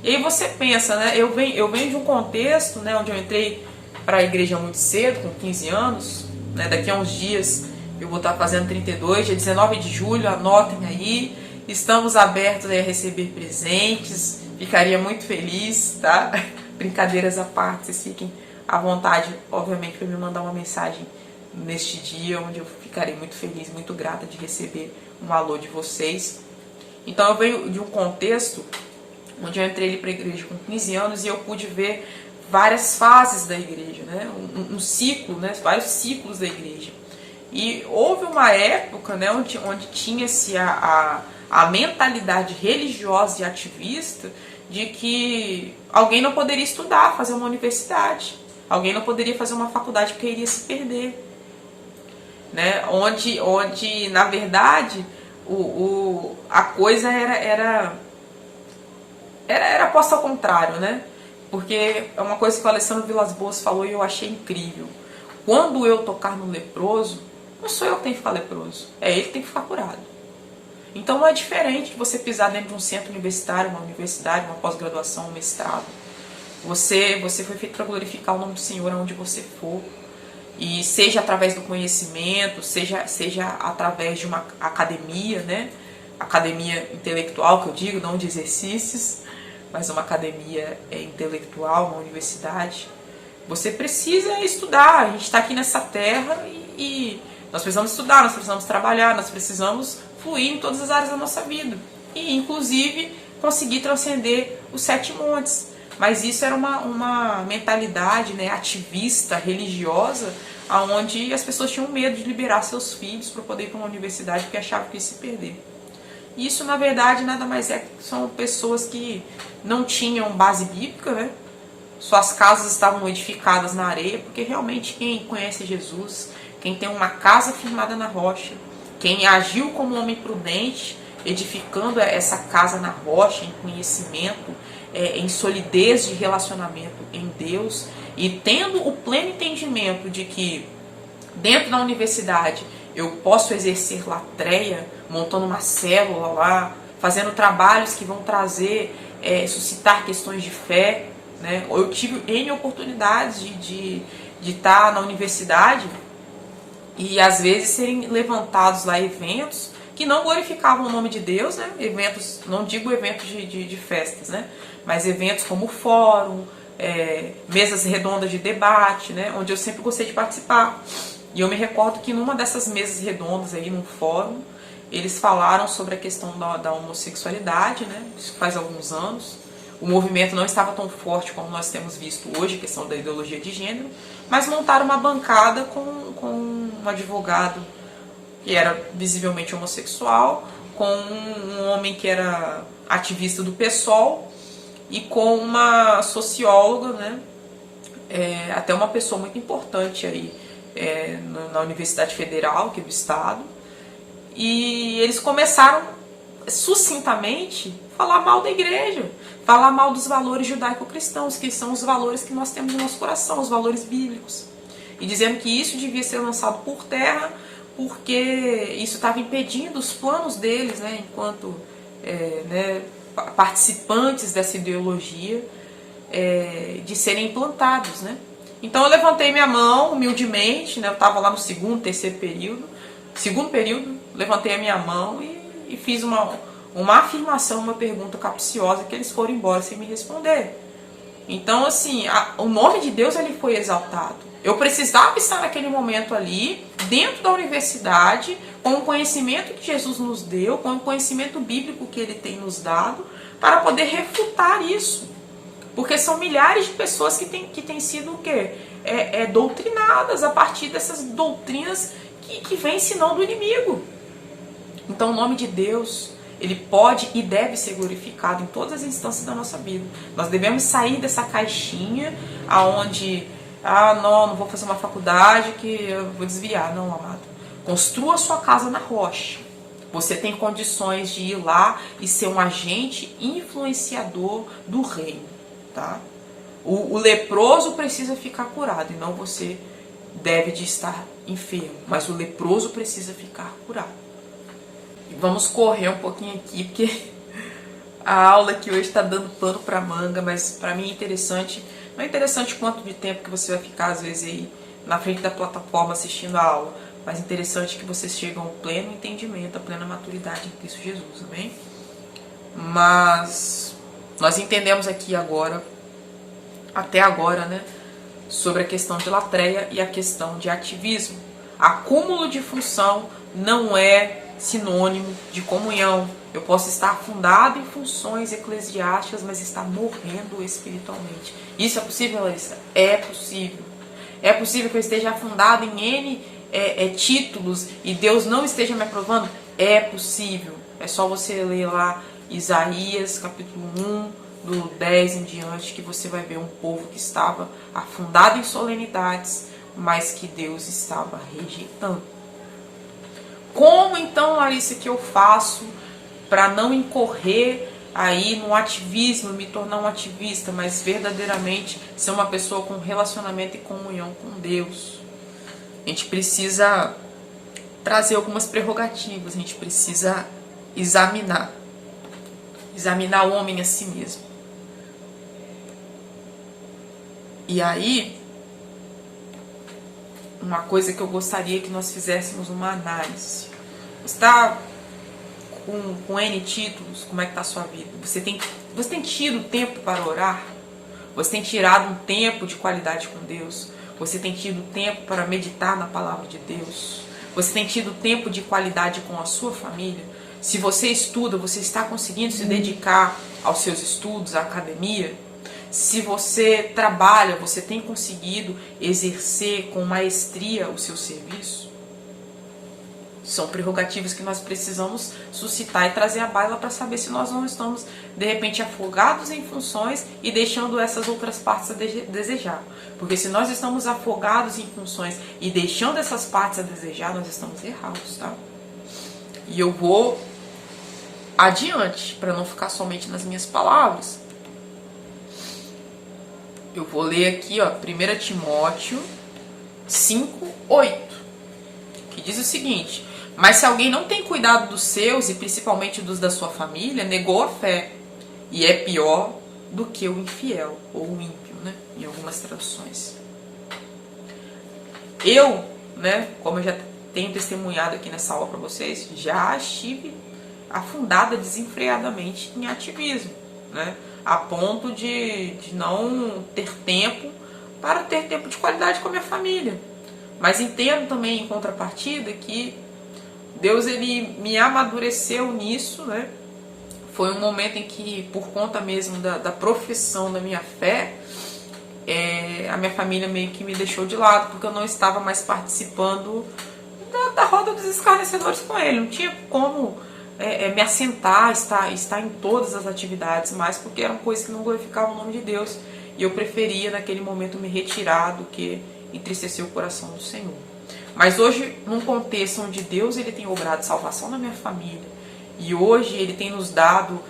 E aí você pensa, né? Eu venho de um contexto, né, onde eu entrei para a igreja muito cedo, com 15 anos. Né, daqui a uns dias eu vou estar fazendo 32, dia 19 de julho, anotem aí. Estamos abertos aí a receber presentes, ficaria muito feliz, tá? Brincadeiras à parte, vocês fiquem à vontade, obviamente, para me mandar uma mensagem neste dia, onde eu ficarei muito feliz, muito grata de receber um alô de vocês. Então eu venho de um contexto onde eu entrei para a igreja com 15 anos e eu pude ver várias fases da igreja, né? Um ciclo, né? Vários ciclos da igreja. E houve uma época, né, onde tinha-se a mentalidade religiosa e ativista de que alguém não poderia estudar, fazer uma universidade, alguém não poderia fazer uma faculdade porque iria se perder. Né? Onde na verdade, a coisa era posta ao contrário, né? Porque é uma coisa que o Alessandro Vilas Boas falou e eu achei incrível. Quando eu tocar no leproso, não sou eu que tenho que ficar leproso, é ele que tem que ficar curado. Então não é diferente de você pisar dentro de um centro universitário, uma universidade, uma pós-graduação, um mestrado. Você foi feito para glorificar o nome do Senhor aonde você for. E seja através do conhecimento, seja através de uma academia, né? Academia intelectual, que eu digo, não de exercícios, mas uma academia intelectual, uma universidade. Você precisa estudar, a gente está aqui nessa terra e nós precisamos estudar, nós precisamos trabalhar, nós precisamos fluir em todas as áreas da nossa vida. E, inclusive, conseguir transcender os 7 montes. Mas isso era uma mentalidade, né, ativista, religiosa, onde as pessoas tinham medo de liberar seus filhos para poder ir para uma universidade porque achavam que ia se perder. Isso, na verdade, nada mais é que são pessoas que não tinham base bíblica, né? Suas casas estavam edificadas na areia, porque realmente quem conhece Jesus, quem tem uma casa firmada na rocha, quem agiu como um homem prudente, edificando essa casa na rocha, em conhecimento, em solidez de relacionamento em Deus, e tendo o pleno entendimento de que dentro da universidade eu posso exercer latreia, montando uma célula lá, fazendo trabalhos que vão trazer, suscitar questões de fé, né? Eu tive N oportunidades de estar na universidade e às vezes serem levantados lá eventos que não glorificavam o nome de Deus, né? Eventos, não digo eventos de festas, né? Mas eventos como fórum, mesas redondas de debate, né, onde eu sempre gostei de participar. E eu me recordo que numa dessas mesas redondas aí, num fórum, eles falaram sobre a questão da homossexualidade, né, isso faz alguns anos. O movimento não estava tão forte como nós temos visto hoje, a questão da ideologia de gênero, mas montaram uma bancada com um advogado que era visivelmente homossexual, com um homem que era ativista do PSOL e com uma socióloga, né, até uma pessoa muito importante aí na Universidade Federal aqui do Estado. E eles começaram sucintamente a falar mal da igreja, falar mal dos valores judaico-cristãos, que são os valores que nós temos no nosso coração, os valores bíblicos. E dizendo que isso devia ser lançado por terra, porque isso estava impedindo os planos deles, né, enquanto participantes dessa ideologia, de serem implantados, né. Então eu levantei minha mão humildemente, né, eu estava lá no segundo período, levantei a minha mão e fiz uma afirmação, uma pergunta capciosa, que eles foram embora sem me responder. Então, assim, o nome de Deus ele foi exaltado. Eu precisava estar naquele momento ali, dentro da universidade, com o conhecimento que Jesus nos deu, com o conhecimento bíblico que ele tem nos dado, para poder refutar isso. Porque são milhares de pessoas que têm sido o quê? Doutrinadas a partir dessas doutrinas que vêm ensinando do inimigo. Então o nome de Deus, ele pode e deve ser glorificado em todas as instâncias da nossa vida. Nós devemos sair dessa caixinha aonde, não vou fazer uma faculdade que eu vou desviar. Não, amado. Construa sua casa na rocha. Você tem condições de ir lá e ser um agente influenciador do reino, tá? O leproso precisa ficar curado e não você deve de estar enfermo, mas o leproso precisa ficar curado. Vamos correr um pouquinho aqui, porque a aula aqui hoje está dando pano para manga, mas para mim é interessante. Não é interessante quanto de tempo que você vai ficar, às vezes, aí na frente da plataforma assistindo a aula, mas é interessante que vocês chegam ao pleno entendimento, à plena maturidade em Cristo Jesus, amém? Mas nós entendemos aqui agora, até agora, né, sobre a questão de latreia e a questão de ativismo. Acúmulo de função não é sinônimo de comunhão. Eu posso estar fundado em funções eclesiásticas, mas estar morrendo espiritualmente. Isso é possível, Larissa? É possível. É possível que eu esteja afundado em N títulos e Deus não esteja me aprovando? É possível. É só você ler lá Isaías, capítulo 1, do 10 em diante, que você vai ver um povo que estava afundado em solenidades, mas que Deus estava rejeitando. Como então, Larissa, que eu faço para não incorrer aí no ativismo, me tornar um ativista, mas verdadeiramente ser uma pessoa com relacionamento e comunhão com Deus? A gente precisa trazer algumas prerrogativas, a gente precisa examinar o homem a si mesmo. E aí, uma coisa que eu gostaria que nós fizéssemos uma análise. Você está com N títulos, como é que está a sua vida? Você tem tido tempo para orar? Você tem tirado um tempo de qualidade com Deus? Você tem tido tempo para meditar na palavra de Deus? Você tem tido tempo de qualidade com a sua família? Se você estuda, você está conseguindo se dedicar aos seus estudos, à academia? Se você trabalha, você tem conseguido exercer com maestria o seu serviço? São prerrogativas que nós precisamos suscitar e trazer à baila para saber se nós não estamos, de repente, afogados em funções e deixando essas outras partes a desejar. Porque se nós estamos afogados em funções e deixando essas partes a desejar, nós estamos errados, tá? E eu vou adiante, para não ficar somente nas minhas palavras. Eu vou ler aqui, 1 Timóteo 5:8, que diz o seguinte: mas se alguém não tem cuidado dos seus, e principalmente dos da sua família, negou a fé, e é pior do que o infiel, ou o ímpio, né, em algumas traduções. Eu, né, como eu já tenho testemunhado aqui nessa aula para vocês, já estive afundada desenfreadamente em ativismo, né? a ponto de não ter tempo para ter tempo de qualidade com a minha família. Mas entendo também, em contrapartida, que Deus ele me amadureceu nisso, né? Foi um momento em que, por conta mesmo da profissão da minha fé, a minha família meio que me deixou de lado, porque eu não estava mais participando da roda dos escarnecedores com ele. Não tinha como me assentar, estar em todas as atividades, mais porque eram coisas que não glorificavam o nome de Deus. E eu preferia, naquele momento, me retirar do que entristecer o coração do Senhor. Mas hoje, num contexto onde Deus ele tem obrado salvação na minha família, e hoje ele tem nos dado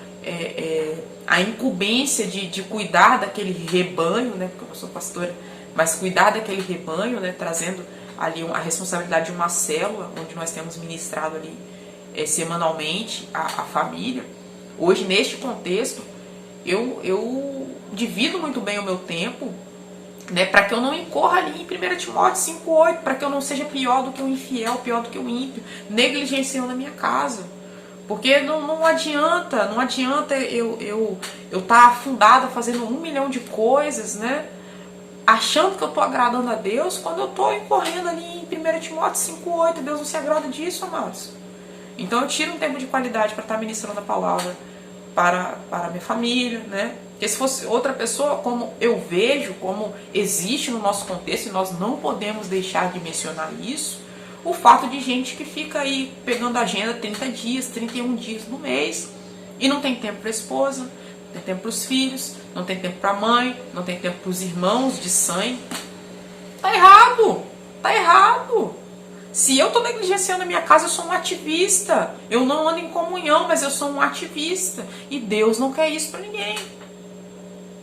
a incumbência de cuidar daquele rebanho, né, porque eu sou pastora, mas cuidar daquele rebanho, né, trazendo ali a responsabilidade de uma célula, onde nós temos ministrado ali semanalmente a família. Hoje, neste contexto, eu divido muito bem o meu tempo, né, para que eu não incorra ali em 1 Timóteo 5,8, para que eu não seja pior do que o infiel, pior do que o ímpio, negligenciando a minha casa. Porque não adianta eu estar afundada fazendo 1 milhão de coisas, né, achando que eu estou agradando a Deus, quando eu estou incorrendo ali em 1 Timóteo 5,8. Deus não se agrada disso, amados. Então eu tiro um tempo de qualidade para estar ministrando a palavra para a minha família, né? Porque se fosse outra pessoa, como eu vejo, como existe no nosso contexto, e nós não podemos deixar de mencionar isso, o fato de gente que fica aí pegando a agenda 30 dias, 31 dias no mês, e não tem tempo para a esposa, não tem tempo para os filhos, não tem tempo para a mãe, não tem tempo para os irmãos de sangue. Tá errado! Tá errado! Se eu estou negligenciando a minha casa, eu sou um ativista. Eu não ando em comunhão, mas eu sou um ativista. E Deus não quer isso para ninguém.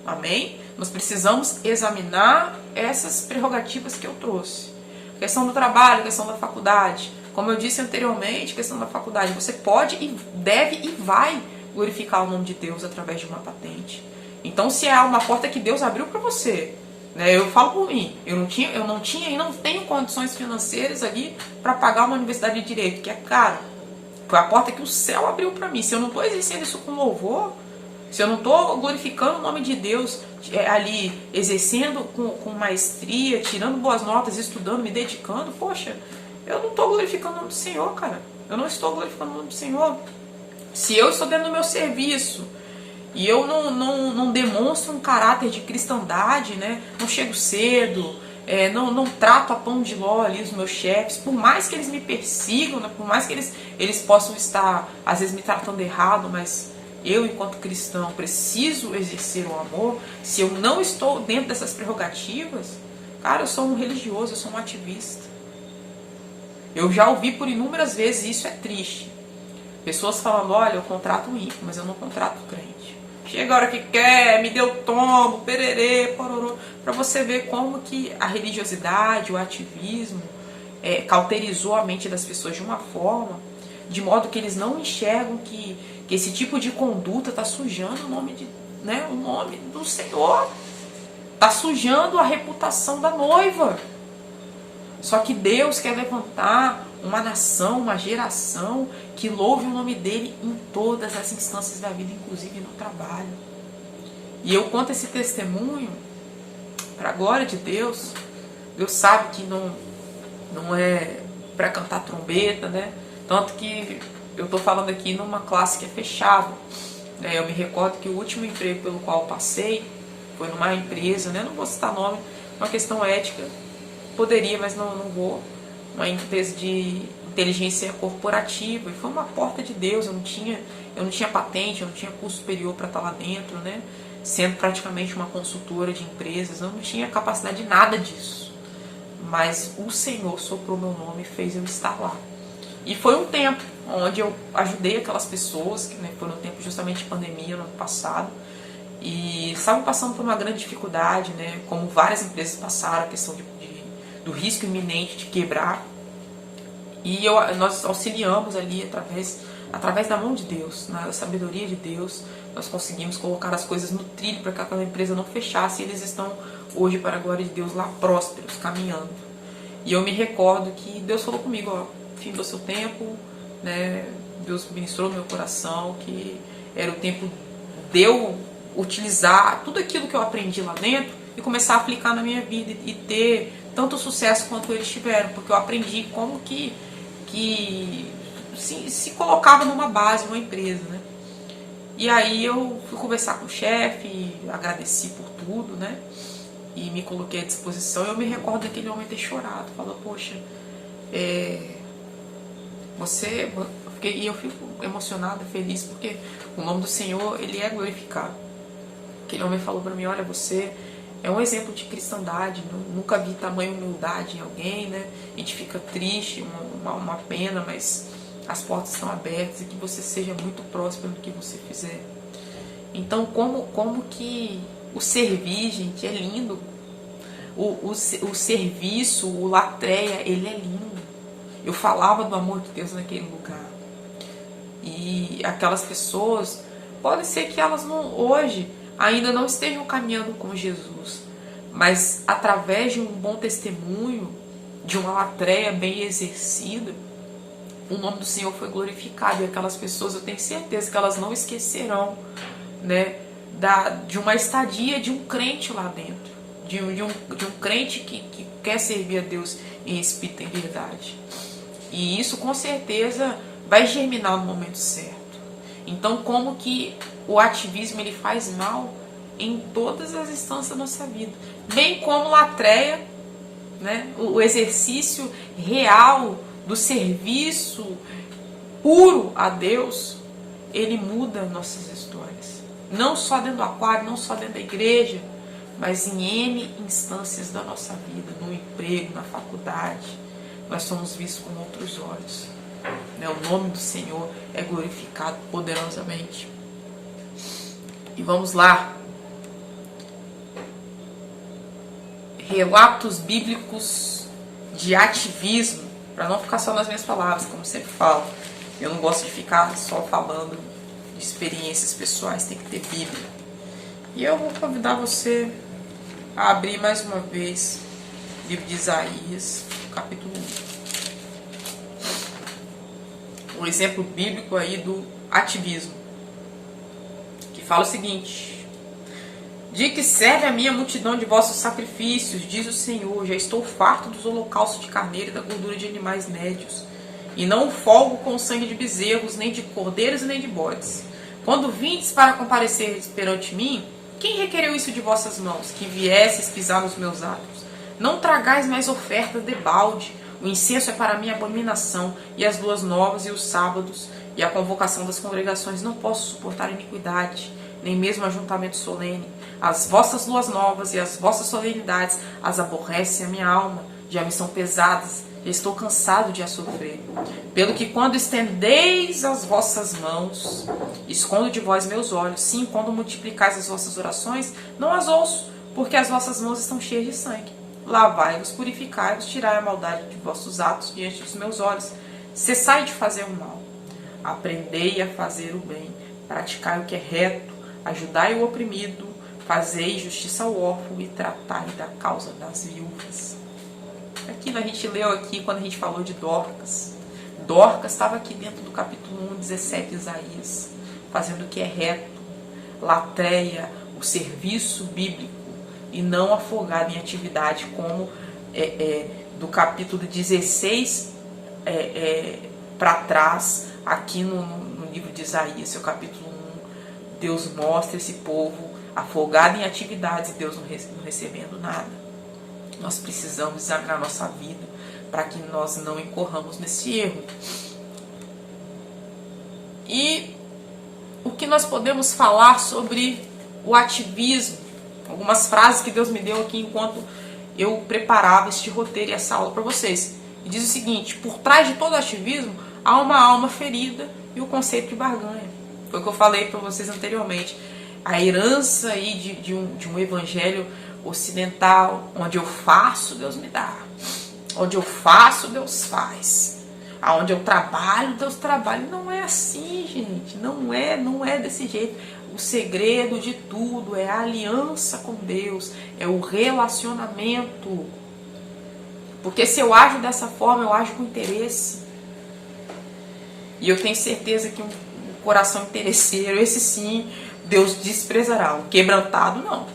Amém? Nós precisamos examinar essas prerrogativas que eu trouxe. Questão do trabalho, questão da faculdade. Como eu disse anteriormente, questão da faculdade. Você pode e deve e vai glorificar o nome de Deus através de uma patente. Então, se é uma porta que Deus abriu para você, né, eu falo por mim, eu não tinha e não tenho condições financeiras ali para pagar uma universidade de direito, que é caro. Foi a porta que o céu abriu para mim. Se eu não estou exercendo isso com louvor, se eu não estou glorificando o nome de Deus ali, exercendo com maestria, tirando boas notas, estudando, me dedicando, poxa, eu não estou glorificando o nome do Senhor, cara. Eu não estou glorificando o nome do Senhor. Se eu estou dentro do meu serviço e eu não demonstro um caráter de cristandade, né? Não chego cedo, não trato a pão de ló ali os meus chefes, por mais que eles me persigam, né? Por mais que eles possam estar, às vezes, me tratando errado, mas eu, enquanto cristão, preciso exercer o amor. Se eu não estou dentro dessas prerrogativas, cara, eu sou um religioso, eu sou um ativista. Eu já ouvi por inúmeras vezes, e isso é triste, pessoas falando, olha, eu contrato um ímpio, mas eu não contrato crente. Chega a hora que quer, me deu tombo, pererê, pororô, para você ver como que a religiosidade, o ativismo cauterizou a mente das pessoas de uma forma, de modo que eles não enxergam que esse tipo de conduta está sujando o nome do Senhor, está sujando a reputação da noiva. Só que Deus quer levantar uma nação, uma geração que louve o nome dele em todas as instâncias da vida, inclusive no trabalho. E eu conto esse testemunho para a glória de Deus. Deus sabe que não é para cantar trombeta, né? Tanto que eu estou falando aqui numa classe que é fechada. Eu me recordo que o último emprego pelo qual eu passei foi numa empresa, né? Não vou citar nome, uma questão ética. Poderia, mas não vou. Uma empresa de inteligência corporativa. E foi uma porta de Deus. Eu não tinha patente, eu não tinha curso superior para estar lá dentro, né? Sendo praticamente uma consultora de empresas, eu não tinha capacidade de nada disso. Mas o Senhor soprou meu nome e fez eu estar lá. E foi um tempo onde eu ajudei aquelas pessoas, que foi no tempo justamente de pandemia, no ano passado, e estavam passando por uma grande dificuldade, né? Como várias empresas passaram, a questão do risco iminente de quebrar. E nós auxiliamos ali através da mão de Deus, na sabedoria de Deus, nós conseguimos colocar as coisas no trilho para que aquela empresa não fechasse, e eles estão hoje, para a glória de Deus, lá prósperos, caminhando. E eu me recordo que Deus falou comigo, ó, fim do seu tempo, né? Deus ministrou no meu coração que era o tempo de eu utilizar tudo aquilo que eu aprendi lá dentro e começar a aplicar na minha vida e ter tanto sucesso quanto eles tiveram, porque eu aprendi como que se colocava numa base, uma empresa, né? E aí eu fui conversar com o chefe, agradeci por tudo, né? E me coloquei à disposição. Eu me recordo daquele homem ter chorado, falou, poxa, e eu fico emocionada, feliz, porque o nome do Senhor, ele é glorificado. Aquele homem falou para mim, olha, você é um exemplo de cristandade, nunca vi tamanha humildade em alguém, né? A gente fica triste, uma pena, mas as portas estão abertas e que você seja muito próspero no que você fizer. Então, como que o servir, gente, é lindo. O serviço, o latreia, ele é lindo. Eu falava do amor de Deus naquele lugar. E aquelas pessoas, pode ser que elas hoje ainda não estejam caminhando com Jesus, mas através de um bom testemunho, de uma latreia bem exercida, o nome do Senhor foi glorificado. E aquelas pessoas, eu tenho certeza que elas não esquecerão, né, de uma estadia de um crente lá dentro, de um crente que quer servir a Deus em espírito e em verdade. E isso com certeza vai germinar no momento certo. Então, como que o ativismo ele faz mal em todas as instâncias da nossa vida, bem como latreia, né, o exercício real do serviço puro a Deus, ele muda nossas histórias. Não só dentro do aquário, não só dentro da igreja, mas em N instâncias da nossa vida, no emprego, na faculdade, nós somos vistos com outros olhos. O nome do Senhor é glorificado poderosamente. E vamos lá. Relatos bíblicos de ativismo, para não ficar só nas minhas palavras, como sempre falo. Eu não gosto de ficar só falando de experiências pessoais, tem que ter Bíblia. E eu vou convidar você a abrir mais uma vez o livro de Isaías, capítulo 1. Um exemplo bíblico aí do ativismo, que fala o seguinte: de que serve a minha multidão de vossos sacrifícios, diz o Senhor, já estou farto dos holocaustos de carneiro e da gordura de animais médios, e não folgo com o sangue de bezerros, nem de cordeiros e nem de bodes. Quando vindes para comparecer perante mim, quem requereu isso de vossas mãos, que viesses pisar nos meus atos? Não tragais mais ofertas de balde. O incenso é para mim abominação, e as luas novas e os sábados, e a convocação das congregações. Não posso suportar iniquidade, nem mesmo ajuntamento solene. As vossas luas novas e as vossas solenidades as aborrecem a minha alma, já me são pesadas, já estou cansado de as sofrer. Pelo que quando estendeis as vossas mãos, escondo de vós meus olhos. Sim, quando multiplicais as vossas orações, não as ouço, porque as vossas mãos estão cheias de sangue. Lavai-vos, purificai-vos, tirai a maldade de vossos atos diante dos meus olhos. Cessai de fazer o mal. Aprendei a fazer o bem. Praticai o que é reto. Ajudai o oprimido. Fazei justiça ao órfão e tratai da causa das viúvas. Aqui a gente leu aqui quando a gente falou de Dorcas. Dorcas estava aqui dentro do capítulo 1, 17 de Isaías, fazendo o que é reto, latreia, o serviço bíblico, e não afogado em atividade, como do capítulo 16 para trás, aqui no livro de Isaías, seu capítulo 1, Deus mostra esse povo afogado em atividades e Deus não recebendo nada. Nós precisamos examinar nossa vida para que nós não incorramos nesse erro. E o que nós podemos falar sobre o ativismo? Algumas frases que Deus me deu aqui enquanto eu preparava este roteiro e essa aula para vocês. E diz o seguinte: por trás de todo ativismo há uma alma ferida e o conceito de barganha. Foi o que eu falei para vocês anteriormente. A herança aí de um evangelho ocidental, onde eu faço, Deus me dá. Onde eu faço, Deus faz. Aonde eu trabalho, Deus trabalha. Não é assim, gente. Não é desse jeito. O segredo de tudo é a aliança com Deus, é o relacionamento. Porque se eu ajo dessa forma, eu ajo com interesse. E eu tenho certeza que um coração interesseiro, esse sim, Deus desprezará. O quebrantado, não.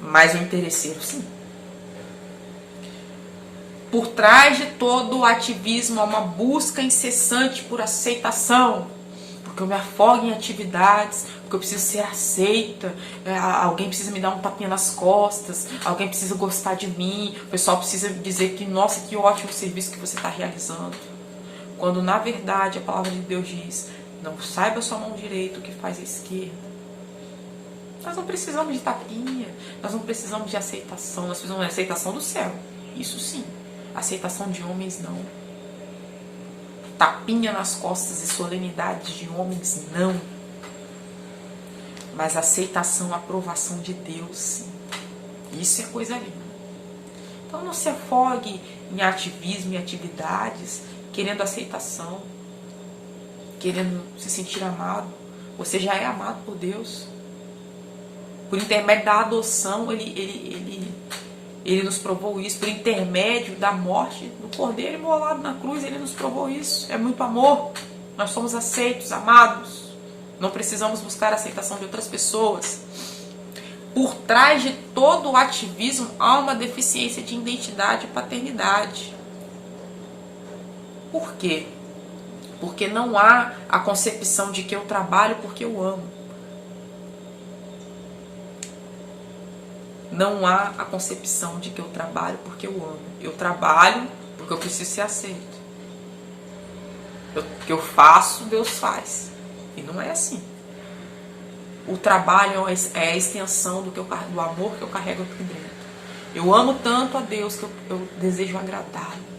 Mas o interesseiro, sim. Por trás de todo o ativismo há uma busca incessante por aceitação. Porque eu me afogo em atividades, porque eu preciso ser aceita, alguém precisa me dar um tapinha nas costas, alguém precisa gostar de mim, o pessoal precisa dizer que, nossa, que ótimo serviço que você está realizando. Quando, na verdade, a palavra de Deus diz, não saiba a sua mão direita o que faz a esquerda. Nós não precisamos de tapinha, nós não precisamos de aceitação, nós precisamos de aceitação do céu. Isso sim, aceitação de homens não. Tapinha nas costas e solenidades de homens não. Mas aceitação, aprovação de Deus, sim. Isso é coisa linda. Então não se afogue em ativismo e atividades, querendo aceitação, querendo se sentir amado. Você já é amado por Deus. Por intermédio da adoção, ele nos provou isso. Por intermédio da morte do Cordeiro imolado na cruz, ele nos provou isso. É muito amor. Nós somos aceitos, amados. Não precisamos buscar a aceitação de outras pessoas. Por trás de todo o ativismo há uma deficiência de identidade e paternidade. Por quê? Porque não há a concepção de que eu trabalho porque eu amo. Não há a concepção de que eu trabalho porque eu amo. Eu trabalho porque eu preciso ser aceito. O que eu faço, Deus faz. E não é assim. O trabalho é a extensão do amor que eu carrego aqui dentro. Eu amo tanto a Deus que eu desejo agradá-lo.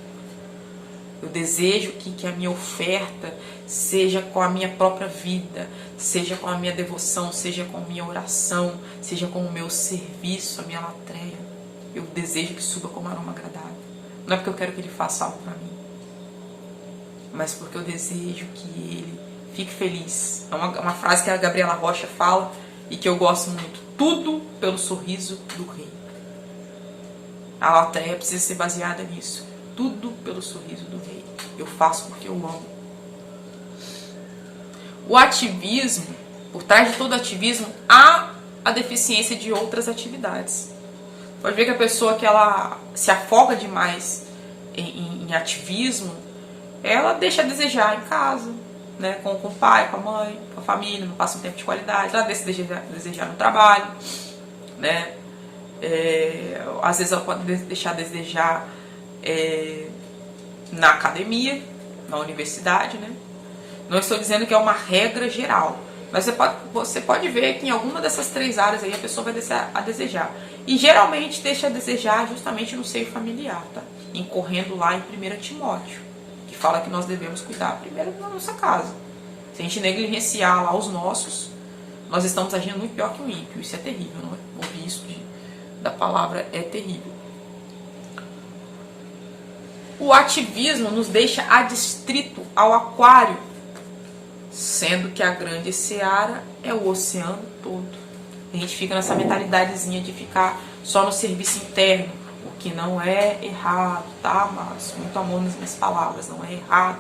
Eu desejo que a minha oferta seja com a minha própria vida, seja com a minha devoção, seja com a minha oração, seja com o meu serviço, a minha latreia. Eu desejo que suba como aroma agradável. Não é porque eu quero que ele faça algo para mim, mas porque eu desejo que ele fique feliz. É uma frase que a Gabriela Rocha fala e que eu gosto muito. Tudo pelo sorriso do rei. A latreia precisa ser baseada nisso. Tudo pelo sorriso do rei. Eu faço porque eu amo. O ativismo, por trás de todo ativismo, há a deficiência de outras atividades. Pode ver que a pessoa que ela se afoga demais em ativismo, ela deixa a desejar em casa, né? Com o pai, com a mãe, com a família, não passa um tempo de qualidade, ela deixa a desejar no trabalho, né? Às vezes ela pode deixar a desejar na academia, na universidade, né? Não estou dizendo que é uma regra geral, mas você pode ver que em alguma dessas três áreas aí a pessoa vai deixar a desejar. E geralmente deixa a desejar justamente no seio familiar, tá? Incorrendo lá em 1 Timóteo, que fala que nós devemos cuidar primeiro da nossa casa. Se a gente negligenciar lá os nossos, nós estamos agindo muito pior que o ímpio. Isso é terrível, não é? Ouvir isso da palavra é terrível. O ativismo nos deixa adstrito ao aquário, sendo que a grande seara é o oceano todo. A gente fica nessa mentalidadezinha de ficar só no serviço interno, o que não é errado, tá, mas muito amor nas minhas palavras, não é errado,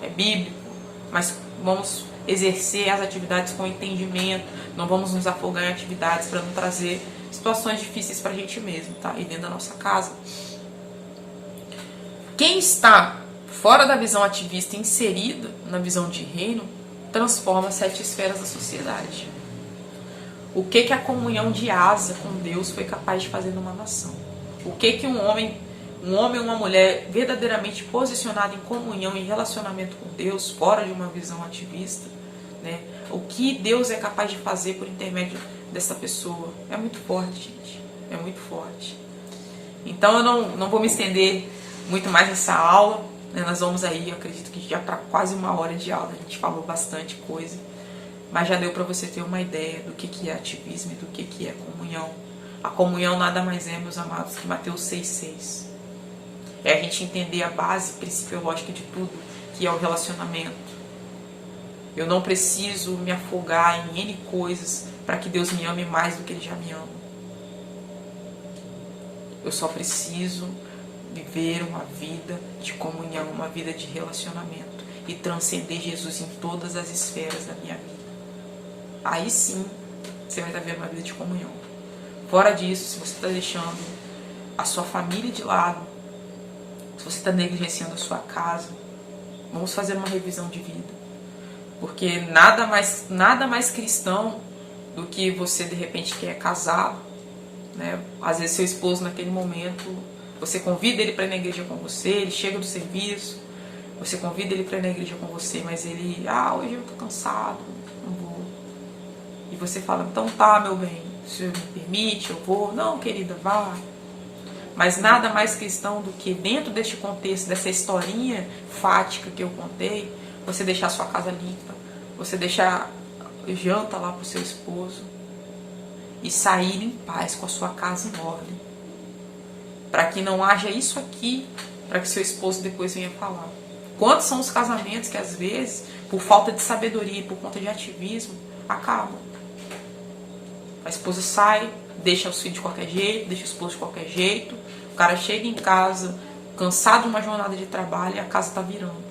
é bíblico, mas vamos exercer as atividades com entendimento, não vamos nos afogar em atividades para não trazer situações difíceis para a gente mesmo, tá, e dentro da nossa casa. Quem está fora da visão ativista e inserido na visão de reino, transforma 7 esferas da sociedade. O que a comunhão de Asa com Deus foi capaz de fazer numa nação? O que um homem e uma mulher verdadeiramente posicionado em comunhão e relacionamento com Deus, fora de uma visão ativista, né? O que Deus é capaz de fazer por intermédio dessa pessoa? É muito forte, gente. É muito forte. Então eu não vou me estender muito mais nessa aula, né? Nós vamos aí, eu acredito que já para quase 1 hora de aula, a gente falou bastante coisa, mas já deu para você ter uma ideia do que é ativismo e do que é comunhão. A comunhão nada mais é, meus amados, que Mateus 6,6. É a gente entender a base principiológica de tudo, que é o relacionamento. Eu não preciso me afogar em N coisas para que Deus me ame mais do que Ele já me ama. Eu só preciso viver uma vida de comunhão, uma vida de relacionamento e transcender Jesus em todas as esferas da minha vida. Aí sim você vai estar vivendo uma vida de comunhão. Fora disso, se você está deixando a sua família de lado, se você está negligenciando a sua casa, vamos fazer uma revisão de vida. Porque nada mais cristão do que você, de repente, que é casado, né? Às vezes seu esposo naquele momento, você convida ele para ir na igreja com você, ele chega do serviço, você convida ele para ir na igreja com você, mas ele, hoje eu tô cansado, não vou. E você fala, então tá, meu bem, o senhor me permite, eu vou. Não, querida, vá. Mas nada mais cristão do que dentro deste contexto, dessa historinha fática que eu contei, você deixar sua casa limpa, você deixar janta lá pro seu esposo e sair em paz com a sua casa em ordem. Para que não haja isso aqui, para que seu esposo depois venha falar. Quantos são os casamentos que às vezes, por falta de sabedoria, por conta de ativismo, acabam? A esposa sai, deixa os filhos de qualquer jeito, deixa o esposo de qualquer jeito, o cara chega em casa, cansado de uma jornada de trabalho e a casa está virando.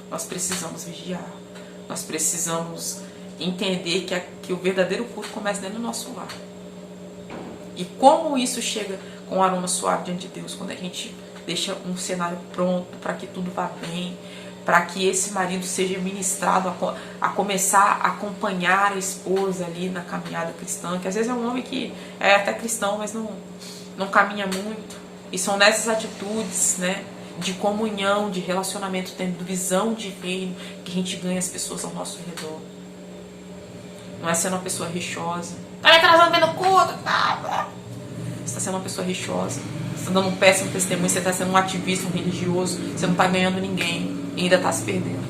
Nós precisamos vigiar, nós precisamos entender que o verdadeiro culto começa dentro do nosso lar. E como isso chega com um aroma suave diante de Deus, quando a gente deixa um cenário pronto para que tudo vá bem, para que esse marido seja ministrado a começar a acompanhar a esposa ali na caminhada cristã, que às vezes é um homem que é até cristão, mas não caminha muito. E são nessas atitudes, né, de comunhão, de relacionamento, tendo visão de reino, que a gente ganha as pessoas ao nosso redor. Não é sendo uma pessoa rixosa. Tá me atrasando vendo culto? Você está sendo uma pessoa rixosa. Você está dando um péssimo testemunho. Você está sendo um ativista, um religioso. Você não está ganhando ninguém. E ainda está se perdendo.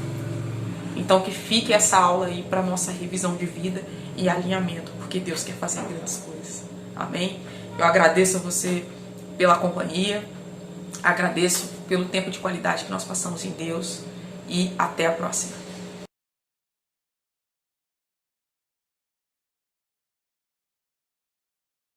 Então que fique essa aula aí para nossa revisão de vida e alinhamento. Porque Deus quer fazer grandes coisas. Amém? Eu agradeço a você pela companhia. Agradeço pelo tempo de qualidade que nós passamos em Deus. E até a próxima.